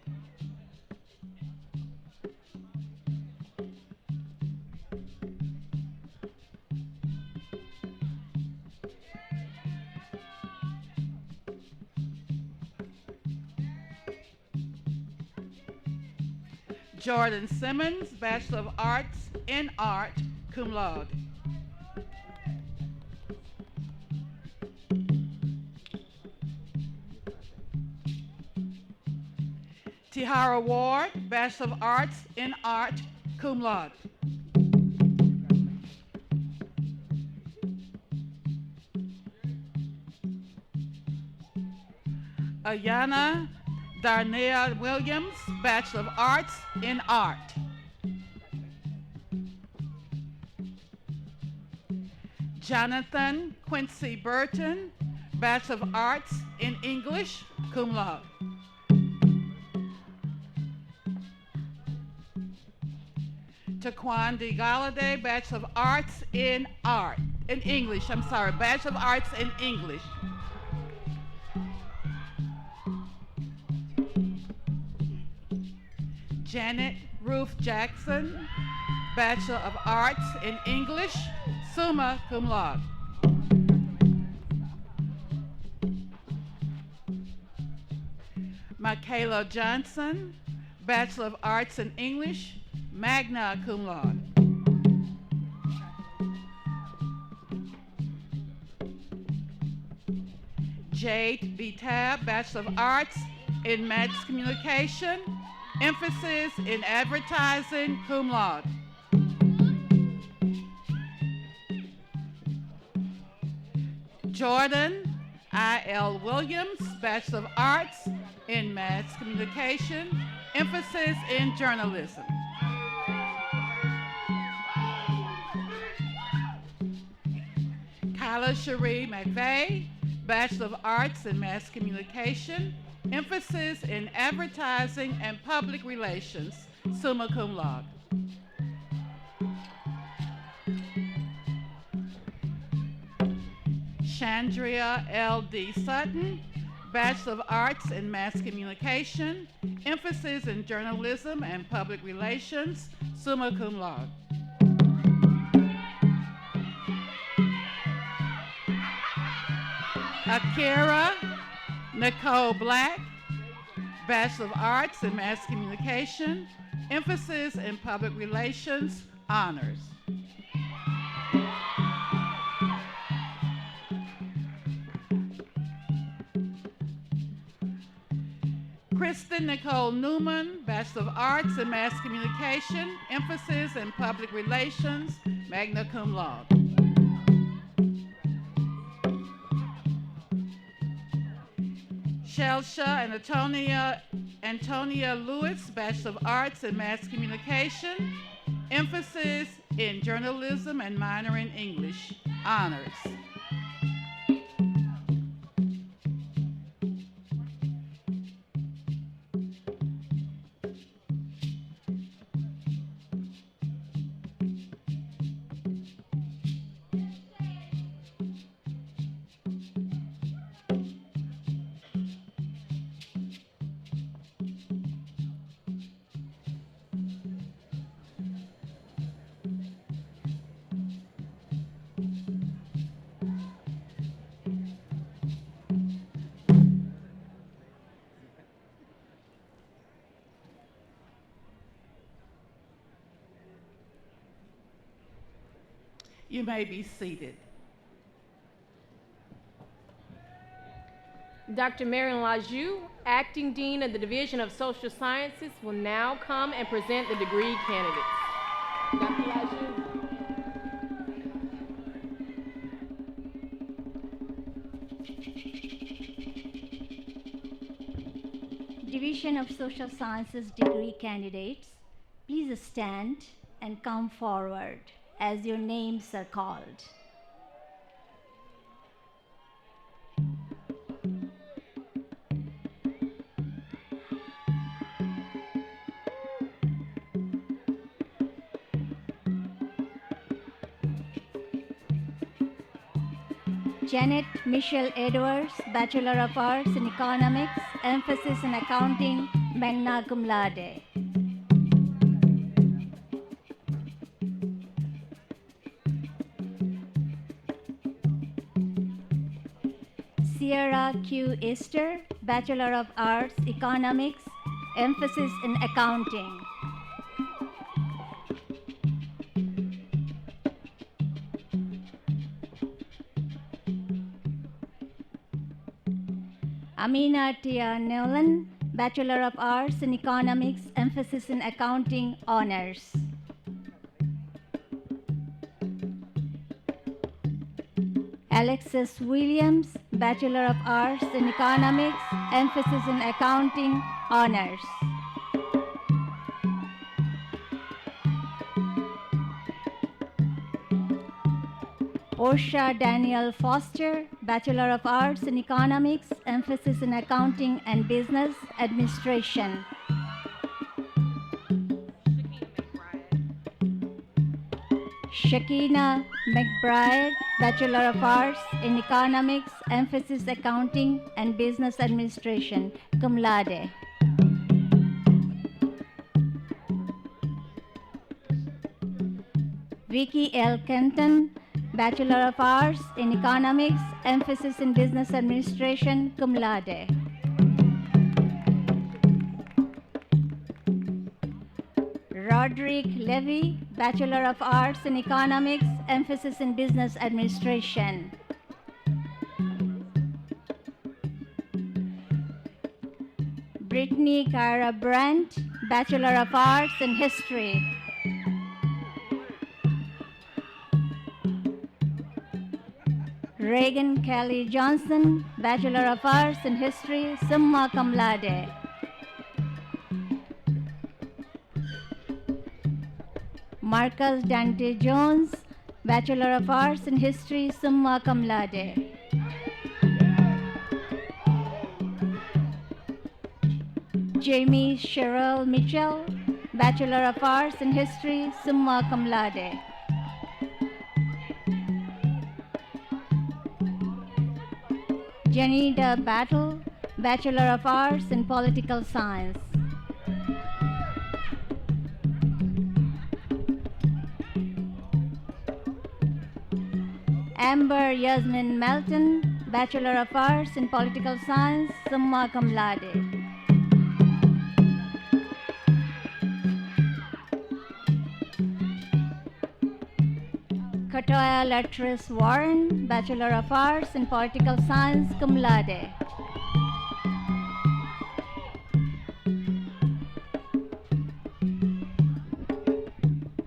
Jordan Simmons, Bachelor of Arts in Art, cum laude. Tihara Ward, Bachelor of Arts in Art, cum laude. Ayana Darnell Williams, Bachelor of Arts in Art. Jonathan Quincy Burton, Bachelor of Arts in English, cum laude. Taquan Galladay, Bachelor of Arts in English, Bachelor of Arts in English. Janet Ruth Jackson, Bachelor of Arts in English, summa cum laude. Michaela Johnson, Bachelor of Arts in English, magna cum laude. Jade B. Tab, Bachelor of Arts in Mass Communication, emphasis in advertising, cum laude. Jordan I.L. Williams, Bachelor of Arts in Mass Communication, emphasis in journalism. Kyla Cherie McVeigh, Bachelor of Arts in Mass Communication, emphasis in advertising and public relations, summa cum laude. Chandria L.D. Sutton, Bachelor of Arts in Mass Communication, emphasis in journalism and public relations, summa cum laude. Akira Nicole Black, Bachelor of Arts in Mass Communication, emphasis in public relations, honors. Kristen Nicole Newman, Bachelor of Arts in Mass Communication, emphasis in public relations, magna cum laude. Shelsha and Antonia Lewis, Bachelor of Arts in Mass Communication, emphasis in journalism and minor in English, honors. You may be seated. Dr. Marion Lajou, Acting Dean of the Division of Social Sciences, will now come and present the degree candidates. Dr. Lajou. Division of Social Sciences degree candidates, please stand and come forward as your names are called. Janet Michelle Edwards, Bachelor of Arts in Economics, emphasis in accounting, magna cum laude. Sierra Q. Easter, Bachelor of Arts, Economics, emphasis in accounting. Amina Tia Nolan, Bachelor of Arts in Economics, emphasis in accounting, honors. Alexis Williams, Bachelor of Arts in Economics, emphasis in accounting, honors. Osha Daniel Foster, Bachelor of Arts in Economics, emphasis in accounting and business administration. Shakina McBride, Bachelor of Arts in Economics, emphasis Accounting and Business Administration, cum laude. Vicky L. Kenton, Bachelor of Arts in Economics, emphasis in Business Administration, cum laude. Roderick Levy, Bachelor of Arts in Economics, emphasis in Business Administration. Brittany Cara Brandt, Bachelor of Arts in History. Reagan Kelly Johnson, Bachelor of Arts in History, summa cum laude. Marcus Dante Jones, Bachelor of Arts in History, summa cum laude. Jamie Cheryl Mitchell, Bachelor of Arts in History, summa cum laude. Janita Battle, Bachelor of Arts in Political Science. Amber Yasmin Melton, Bachelor of Arts in Political Science, summa cum laude. Katoya Latrice Warren, Bachelor of Arts in Political Science, cum laude.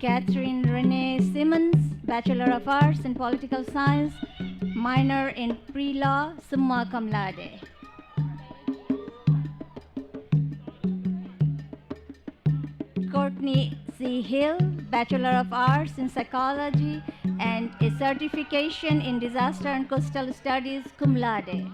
Catherine Renee Simmons, Bachelor of Arts in Political Science, minor in pre-law, summa cum laude. Courtney C. Hill, Bachelor of Arts in Psychology and a certification in Disaster and Coastal Studies, cum laude.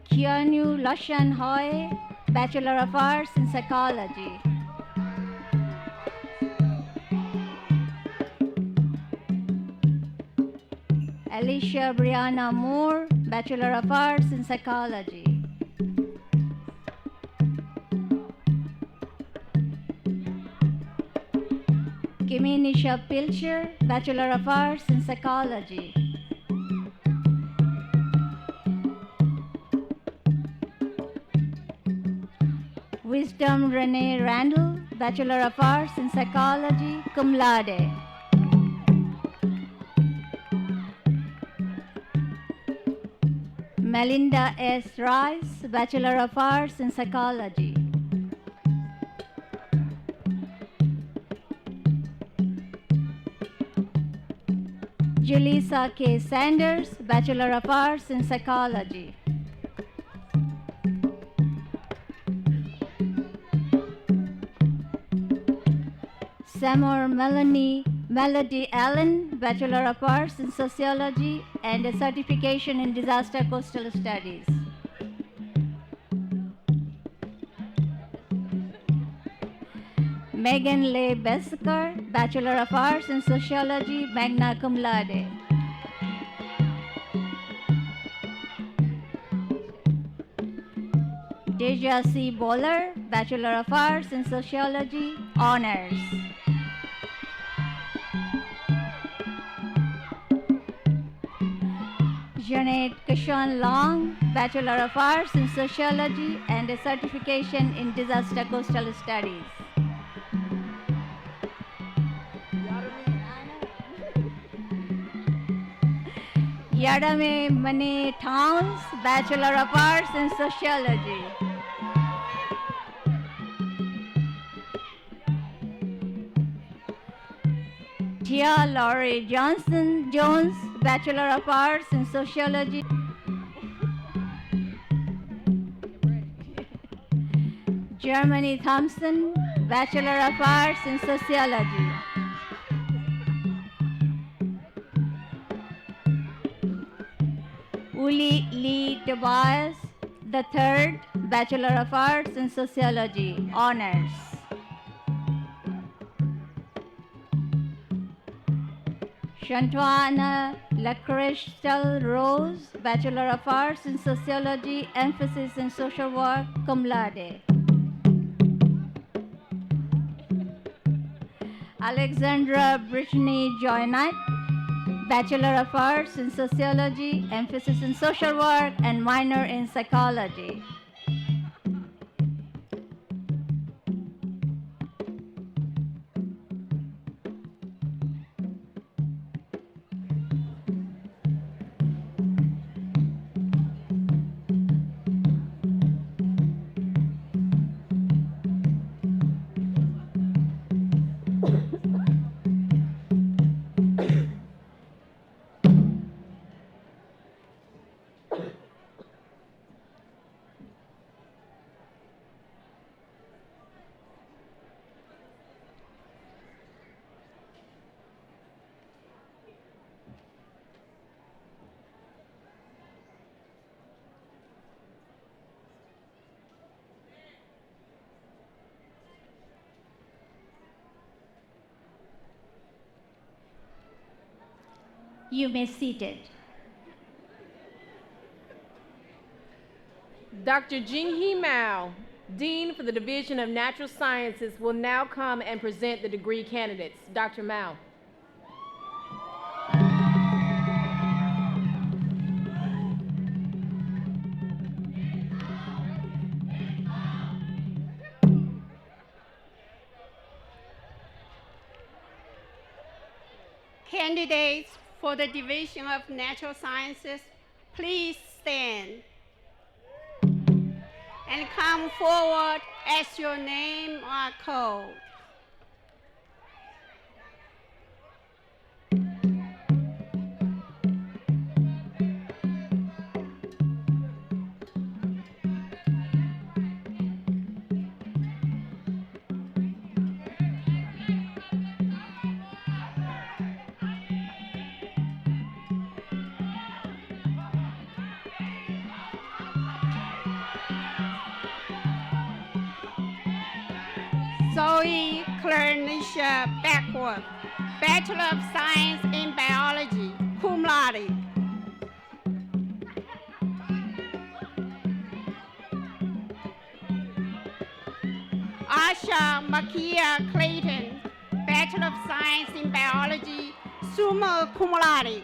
Keanu Lashan Hoy, Bachelor of Arts in Psychology. Alicia Brianna Moore, Bachelor of Arts in Psychology. Kimi Nisha Pilcher, Bachelor of Arts in Psychology. Wisdom Renee Randall, Bachelor of Arts in Psychology, cum laude. Melinda S. Rice, Bachelor of Arts in Psychology. Julissa K. Sanders, Bachelor of Arts in Psychology. Samor Melody Allen, Bachelor of Arts in Sociology and a certification in Disaster Coastal Studies. Megan Leigh Besker, Bachelor of Arts in Sociology, magna cum laude. Deja C. Bowler, Bachelor of Arts in Sociology, honors. Janet Kishon Long, Bachelor of Arts in Sociology and a certification in Disaster Coastal Studies. Yadame Mane Towns, Bachelor of Arts in Sociology. Tia Laurie Jones, Bachelor of Arts in Sociology. Germany Thompson, Bachelor of Arts in Sociology. Uli Lee Tobias, the third, Bachelor of Arts in Sociology, Honors. Shantuana Lacrystal Rose, Bachelor of Arts in Sociology, emphasis in Social Work, cum laude. Alexandra Brittany Joynat, Bachelor of Arts in Sociology, emphasis in Social Work, and minor in Psychology. You may be seated. Dr. Jinghee Mao, Dean for the Division of Natural Sciences, will now come and present the degree candidates. Dr. Mao. Candidates for the Division of Natural Sciences, please stand and come forward as your name are called. Zoe Clarnisha Backworth, Bachelor of Science in Biology, cum laude. Asha Makia Clayton, Bachelor of Science in Biology, summa cum laude.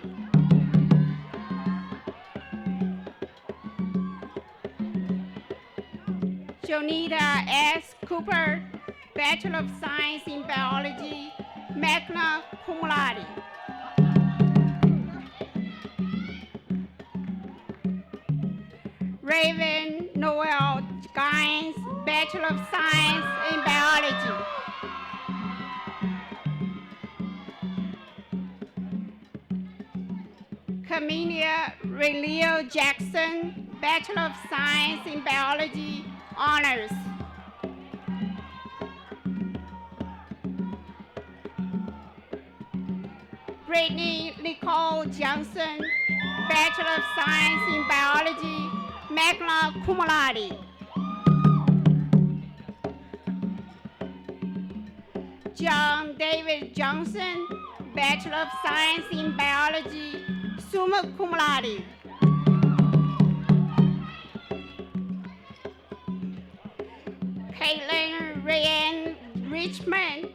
Jonita S. Cooper, Bachelor of Science in Biology, magna cum laude. Raven Noel Gines, Bachelor of Science in Biology. Camelia Relio Jackson, Bachelor of Science in Biology, honors. Brittany Nicole Johnson, Bachelor of Science in Biology, magna cum laude. John David Johnson, Bachelor of Science in Biology, summa cum laude. Caitlin Rayanne Richmond,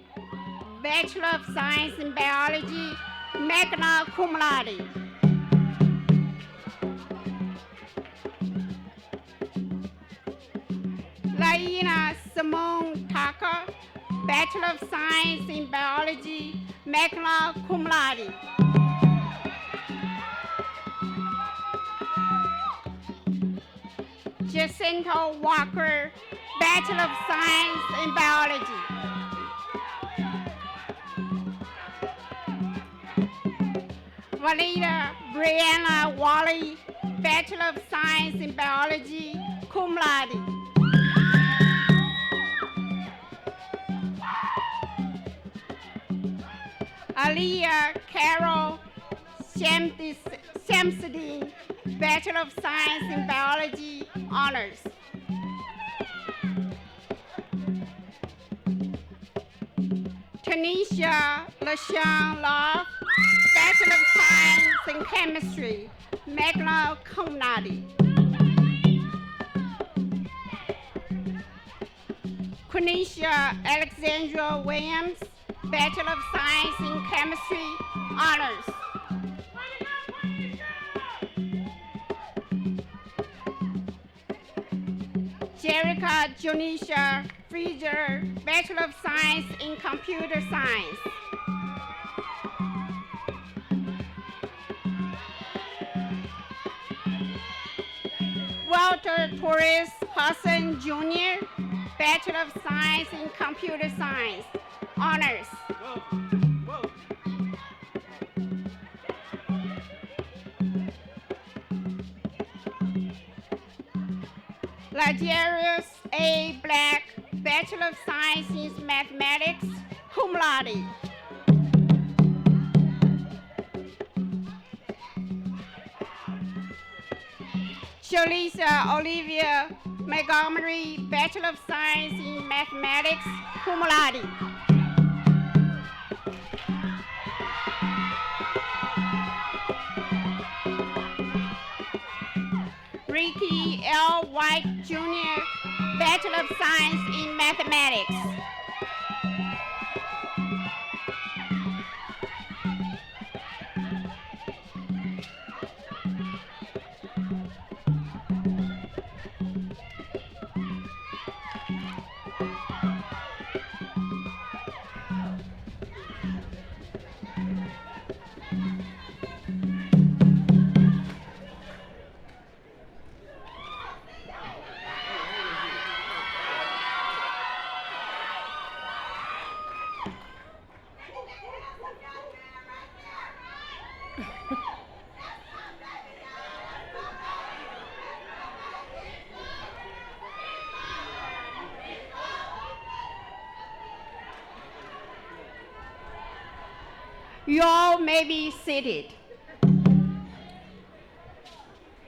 Bachelor of Science in Biology, magna cum laude. Laina Simone Tucker, Bachelor of Science in Biology, magna cum laude. Jacinta Walker, Bachelor of Science in Biology. Valida Brianna Wally, Bachelor of Science in Biology, cum laude. Aliyah Carol Shamsuddin, Bachelor of Science in Biology, honors. Tanisha LaShawn Love, Bachelor of Science in Chemistry, magna cum laude. Quenisha Alexandra Williams, Bachelor of Science in Chemistry, honors. Jerica Jonisha Fraser, Bachelor of Science in Computer Science. Walter Torres Hassan Jr., Bachelor of Science in Computer Science, honors. Ladarius A. Black, Bachelor of Science in Mathematics, cum laude. Shalisa Olivia Montgomery, Bachelor of Science in Mathematics, cum laude. Ricky L. White Jr., Bachelor of Science in Mathematics. You all may be seated.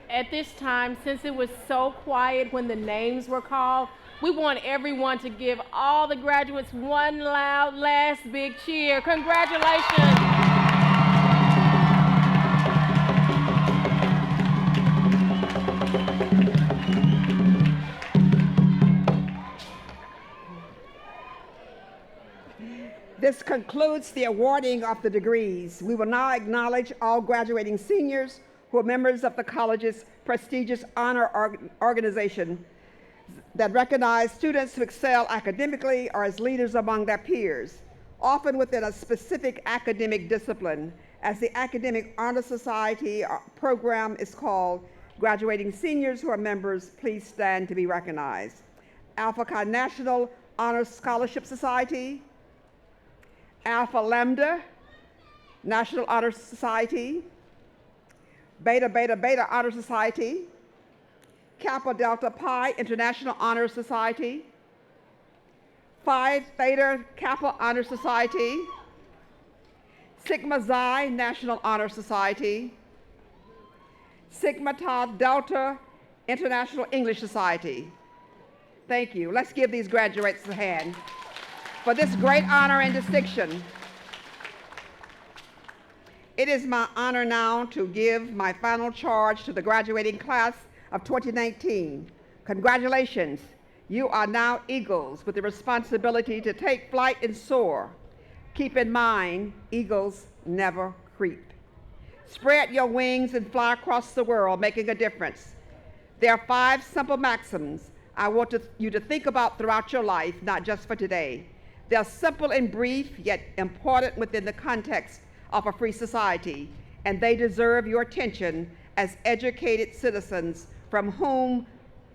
At this time, since it was so quiet when the names were called, we want everyone to give all the graduates one loud, last big cheer. Congratulations. This concludes the awarding of the degrees. We will now acknowledge all graduating seniors who are members of the college's prestigious honor organization that recognize students who excel academically or as leaders among their peers, often within a specific academic discipline. As the Academic Honor Society program is called, graduating seniors who are members, please stand to be recognized. Alpha Chi National Honor Scholarship Society, Alpha Lambda National Honor Society, Beta Beta Beta Honor Society, Kappa Delta Pi International Honor Society, Phi Theta Kappa Honor Society, Sigma Xi National Honor Society, Sigma Tau Delta International English Society. Thank you. Let's give these graduates a hand for this great honor and distinction. It is my honor now to give my final charge to the graduating class of 2019. Congratulations. You are now eagles with the responsibility to take flight and soar. Keep in mind, eagles never creep. Spread your wings and fly across the world, making a difference. There are 5 simple maxims I want you to think about throughout your life, not just for today. They're simple and brief, yet important within the context of a free society, and they deserve your attention as educated citizens from whom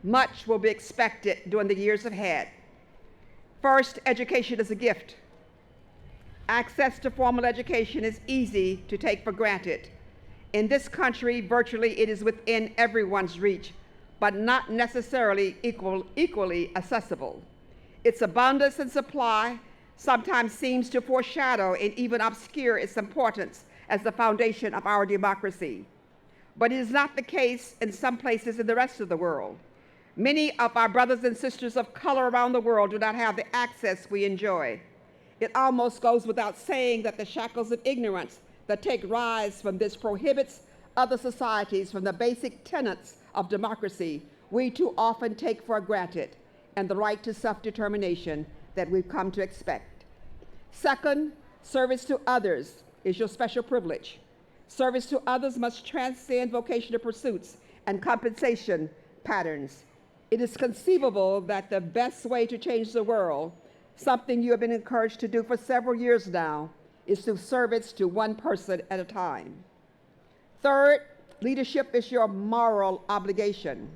much will be expected during the years ahead. First, education is a gift. Access to formal education is easy to take for granted. In this country, virtually it is within everyone's reach, but not necessarily equally accessible. Its abundance and supply sometimes seems to foreshadow and even obscure its importance as the foundation of our democracy. But it is not the case in some places in the rest of the world. Many of our brothers and sisters of color around the world do not have the access we enjoy. It almost goes without saying that the shackles of ignorance that take rise from this prohibits other societies from the basic tenets of democracy we too often take for granted, and the right to self-determination that we've come to expect. Second, service to others is your special privilege. Service to others must transcend vocational pursuits and compensation patterns. It is conceivable that the best way to change the world, something you have been encouraged to do for several years now, is through service to one person at a time. Third, leadership is your moral obligation.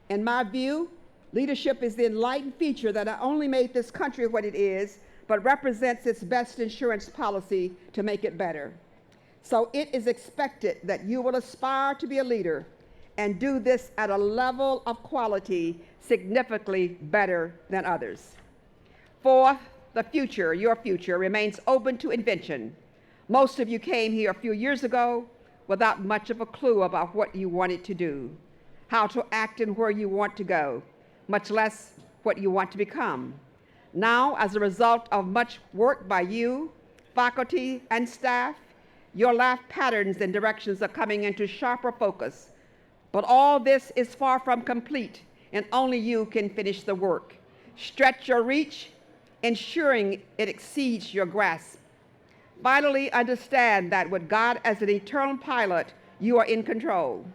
In my view, leadership is the enlightened feature that not only made this country what it is, but represents its best insurance policy to make it better. So it is expected that you will aspire to be a leader and do this at a level of quality significantly better than others. Fourth, the future, your future, remains open to invention. Most of you came here a few years ago without much of a clue about what you wanted to do, how to act and where you want to go, much less what you want to become. Now, as a result of much work by you, faculty, and staff, your life patterns and directions are coming into sharper focus. But all this is far from complete, and only you can finish the work. Stretch your reach, ensuring it exceeds your grasp. Finally, understand that with God as an eternal pilot, you are in control.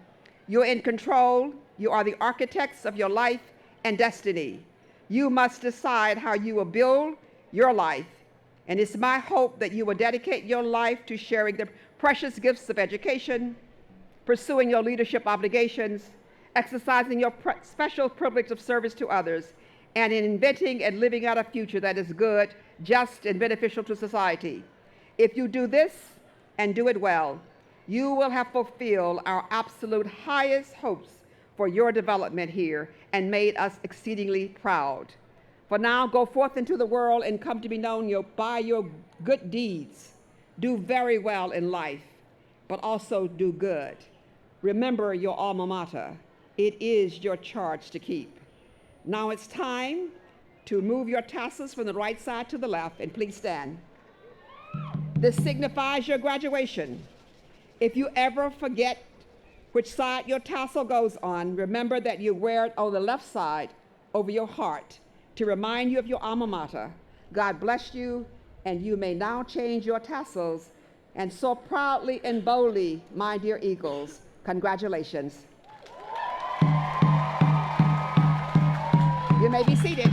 You are in control. You are the architects of your life and destiny. You must decide how you will build your life. And it's my hope that you will dedicate your life to sharing the precious gifts of education, pursuing your leadership obligations, exercising your special privilege of service to others, and in inventing and living out a future that is good, just, and beneficial to society. If you do this and do it well, you will have fulfilled our absolute highest hopes for your development here and made us exceedingly proud. For now, go forth into the world and come to be known by your good deeds. Do very well in life, but also do good. Remember your alma mater. It is your charge to keep. Now it's time to move your tassels from the right side to the left, and please stand. This signifies your graduation. If you ever forget which side your tassel goes on, remember that you wear it on the left side over your heart to remind you of your alma mater. God bless you, and you may now change your tassels, and so proudly and boldly, my dear Eagles, congratulations. You may be seated.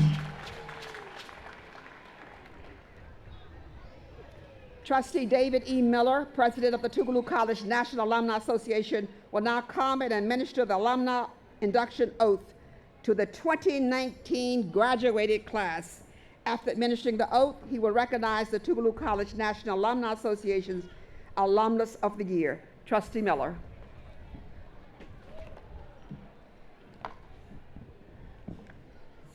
Trustee David E. Miller, President of the Tougaloo College National Alumni Association, will now come and administer the alumni induction oath to the 2019 graduated class. After administering the oath, he will recognize the Tougaloo College National Alumni Association's Alumnus of the Year. Trustee Miller.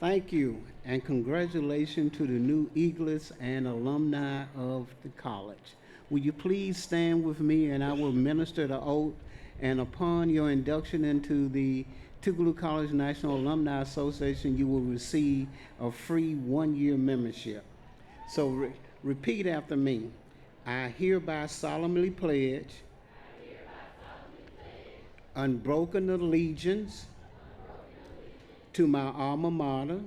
Thank you, and congratulations to the new Eaglets and alumni of the college. Will you please stand with me, and I will minister the oath, and upon your induction into the Tougaloo College National Alumni Association, you will receive a free one-year membership. So repeat after me. I hereby solemnly pledge unbroken allegiance to my alma mater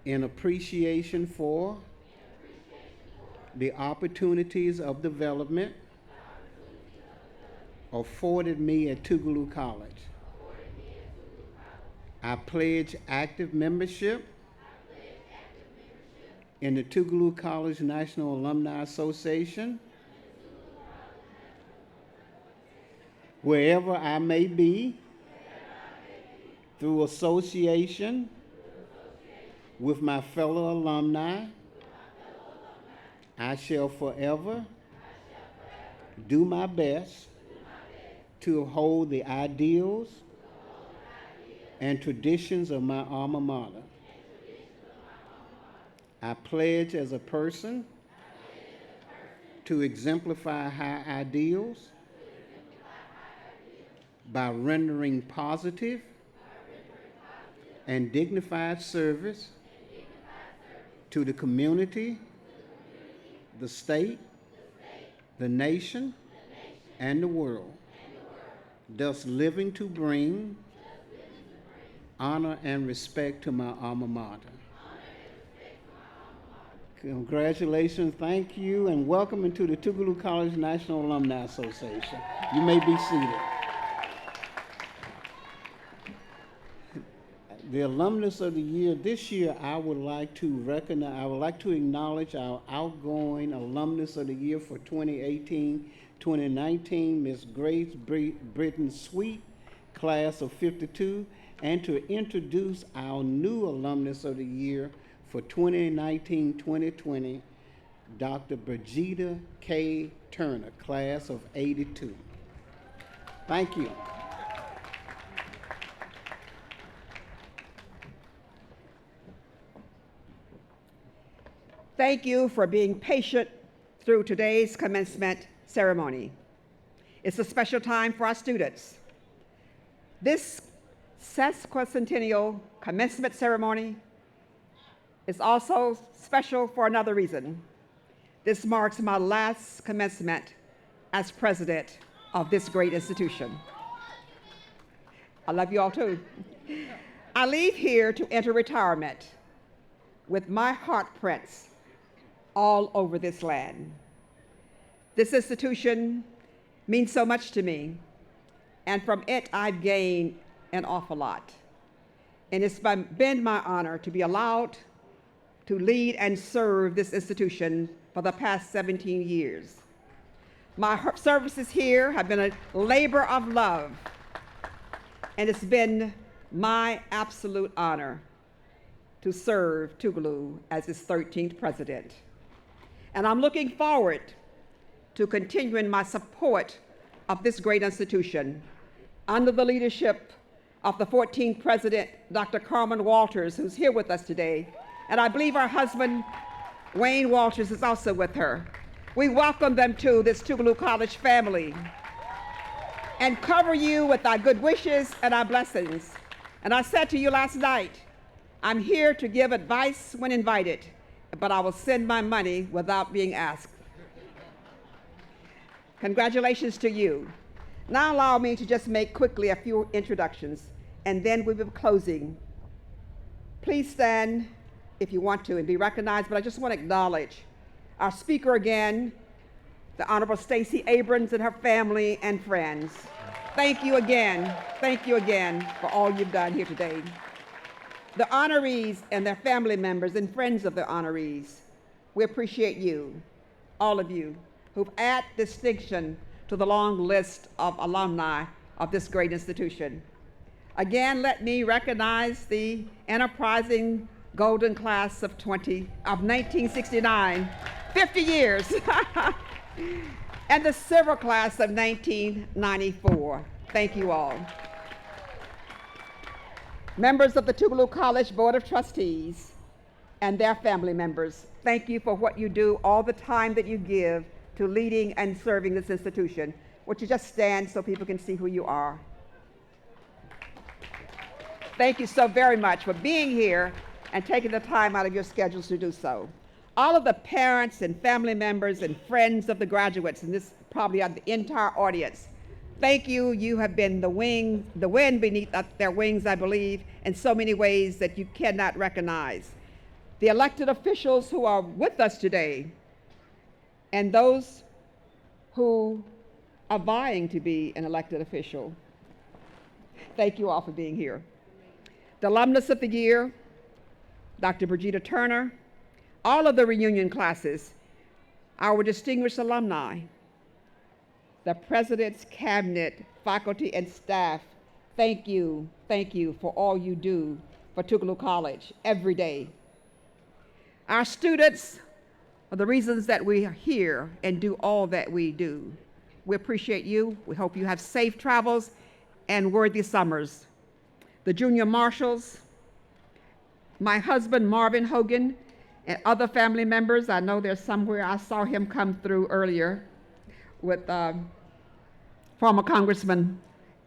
in appreciation for the opportunities of development afforded me at Tougaloo College. I pledge active membership in the Tougaloo College National Alumni Association wherever I may be, through association with my fellow alumni. I shall forever do my best to hold the ideals and traditions of my alma mater. I pledge as a person to exemplify high ideals by rendering positive and dignified service to the community the state, the nation, and the world, thus living to bring honor and respect to my alma mater. Congratulations, thank you, and welcome into the Tougaloo College National Alumni Association. You may be seated. The alumnus of the year this year, I would like to acknowledge our outgoing alumnus of the year for 2018-2019, Ms. Grace Britton Sweet, class of 52, and to introduce our new alumnus of the year for 2019-2020, Dr. Brigida K. Turner, class of 82. Thank you. Thank you for being patient through today's commencement ceremony. It's a special time for our students. This sesquicentennial commencement ceremony is also special for another reason. This marks my last commencement as president of this great institution. I love you all too. I leave here to enter retirement with my heart prints all over this land. This institution means so much to me, and from it I've gained an awful lot. And it's been my honor to be allowed to lead and serve this institution for the past 17 years. My services here have been a labor of love, and it's been my absolute honor to serve Tougaloo as its 13th president. And I'm looking forward to continuing my support of this great institution under the leadership of the 14th president, Dr. Carmen Walters, who's here with us today. And I believe our husband, Wayne Walters, is also with her. We welcome them to this Tougaloo College family and cover you with our good wishes and our blessings. And I said to you last night, I'm here to give advice when invited, but I will send my money without being asked. Congratulations to you. Now allow me to just make quickly a few introductions, and then we will be closing. Please stand if you want to and be recognized, but I just want to acknowledge our speaker again, the Honorable Stacey Abrams and her family and friends. Thank you again for all you've done here today. The honorees and their family members and friends of the honorees, we appreciate you, all of you, who've added distinction to the long list of alumni of this great institution. Again, let me recognize the enterprising golden class of 1969, 50 years, and the silver class of 1994. Thank you all. Members of the Tougaloo College Board of Trustees and their family members, thank you for what you do, all the time that you give to leading and serving this institution. Would you just stand so people can see who you are? Thank you so very much for being here and taking the time out of your schedules to do so. All of the parents and family members and friends of the graduates, and this probably are the entire audience, thank you. You have been the wind beneath their wings, I believe, in so many ways that you cannot recognize. The elected officials who are with us today, and those who are vying to be an elected official, thank you all for being here. The alumnus of the year, Dr. Brigida Turner, all of the reunion classes, our distinguished alumni, the President's Cabinet, faculty, and staff, thank you for all you do for Tougaloo College every day. Our students are the reasons that we are here and do all that we do. We appreciate you. We hope you have safe travels and worthy summers. The junior marshals, my husband Marvin Hogan, and other family members. I know there's somewhere, I saw him come through earlier with former Congressman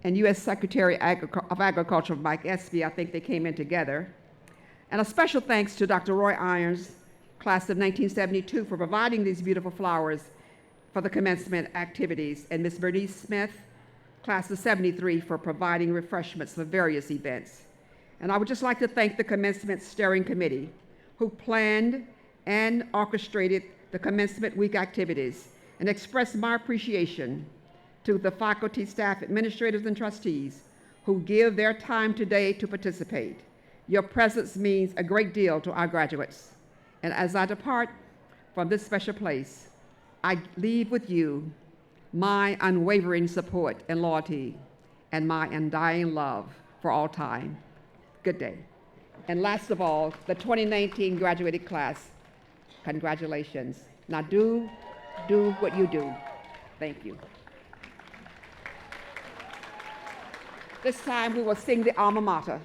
and U.S. Secretary of Agriculture, Mike Espy. I think they came in together. And a special thanks to Dr. Roy Irons, class of 1972, for providing these beautiful flowers for the commencement activities, and Ms. Bernice Smith, class of 73, for providing refreshments for various events. And I would just like to thank the Commencement Steering Committee, who planned and orchestrated the Commencement Week activities, and express my appreciation to the faculty, staff, administrators, and trustees who give their time today to participate. Your presence means a great deal to our graduates. And as I depart from this special place, I leave with you my unwavering support and loyalty and my undying love for all time. Good day. And last of all, the 2019 graduated class, congratulations. Now do what you do. Thank you. This time we will sing the alma mater.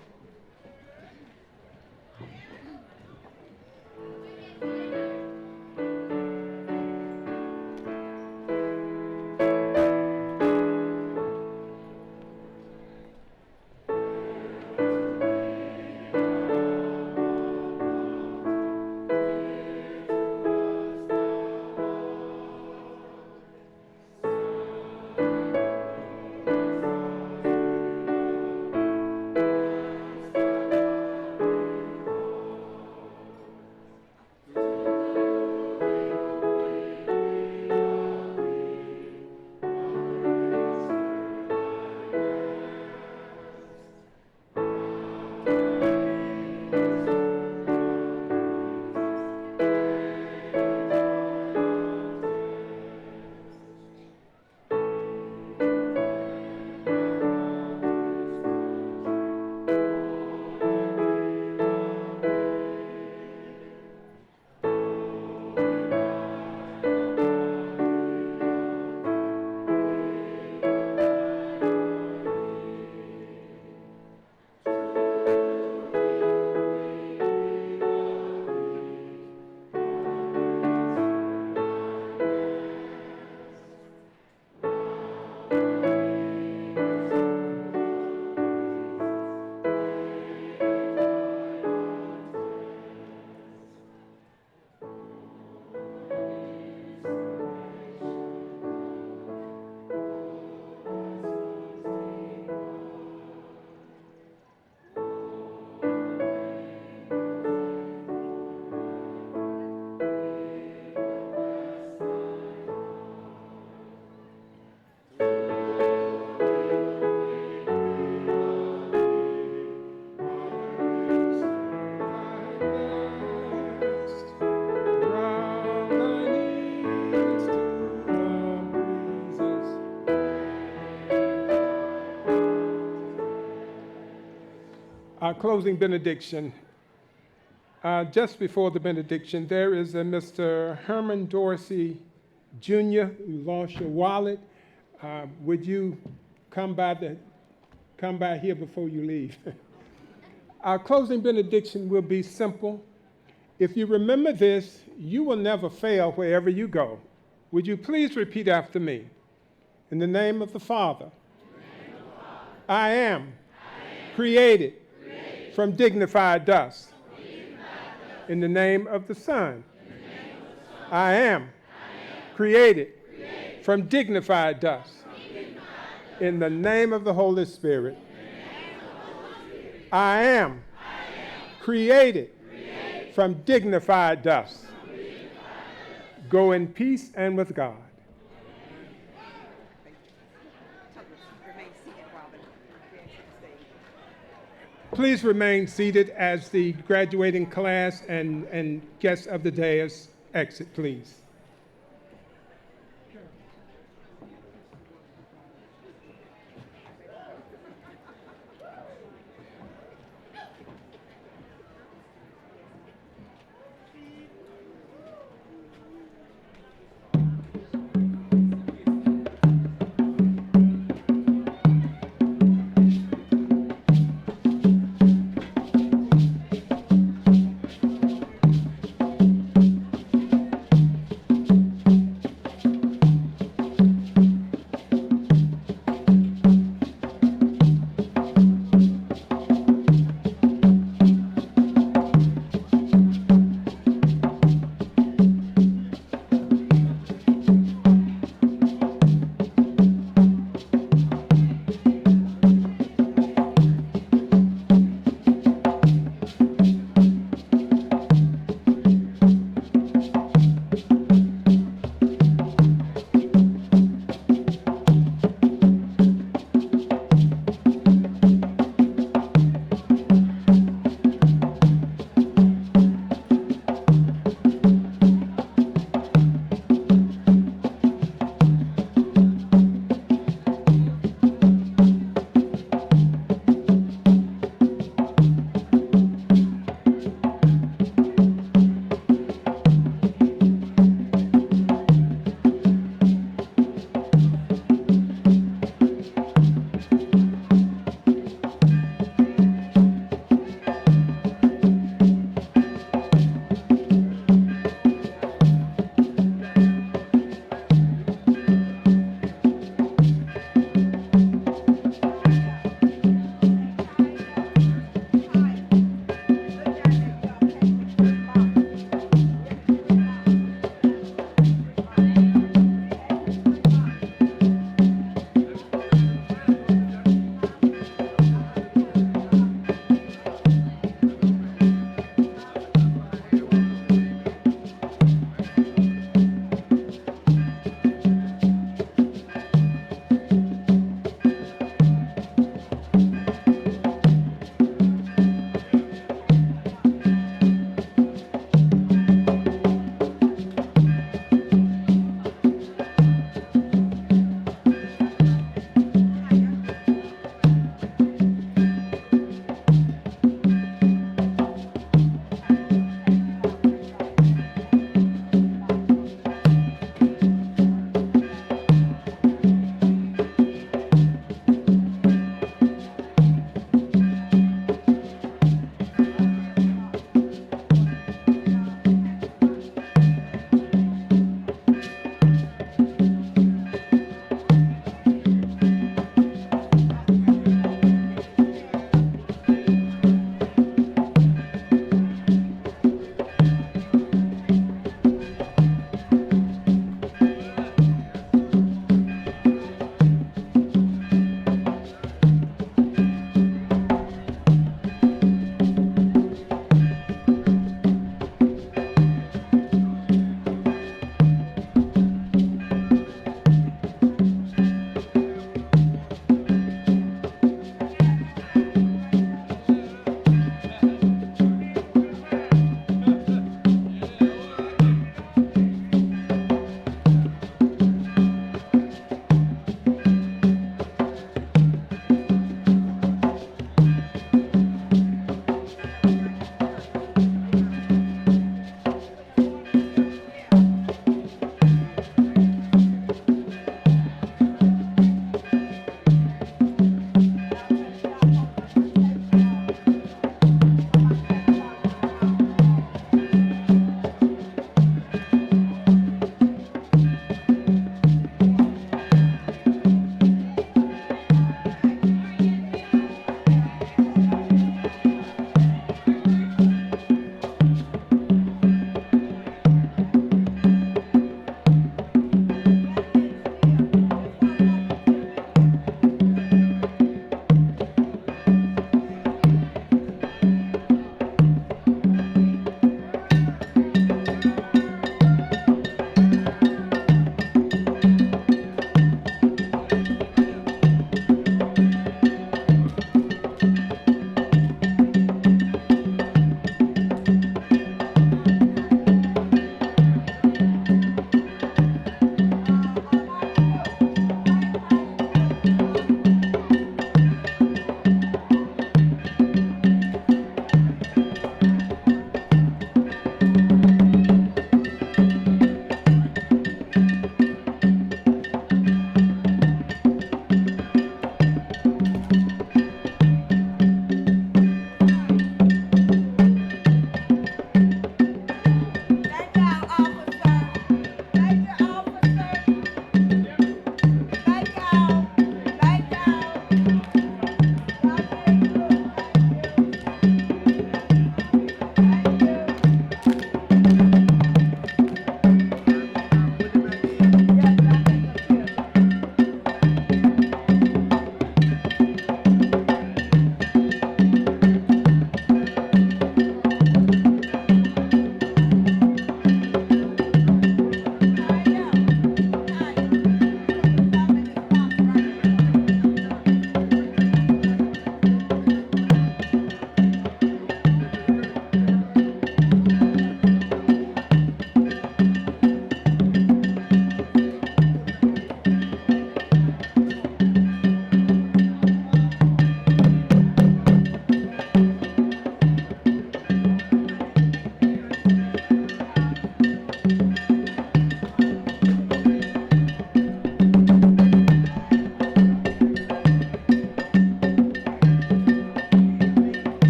Our closing benediction. Just before the benediction, there is a Mr. Herman Dorsey Jr. who lost your wallet. Would you come by here before you leave? Our closing benediction will be simple. If you remember this, you will never fail wherever you go. Would you please repeat after me? In the name of the Father, I am created from dignified dust. In the name of the Son, I am created from dignified dust. In the name of the Holy Spirit, I am created from dignified dust. Go in peace and with God. Please remain seated as the graduating class and guests of the dais exit, please.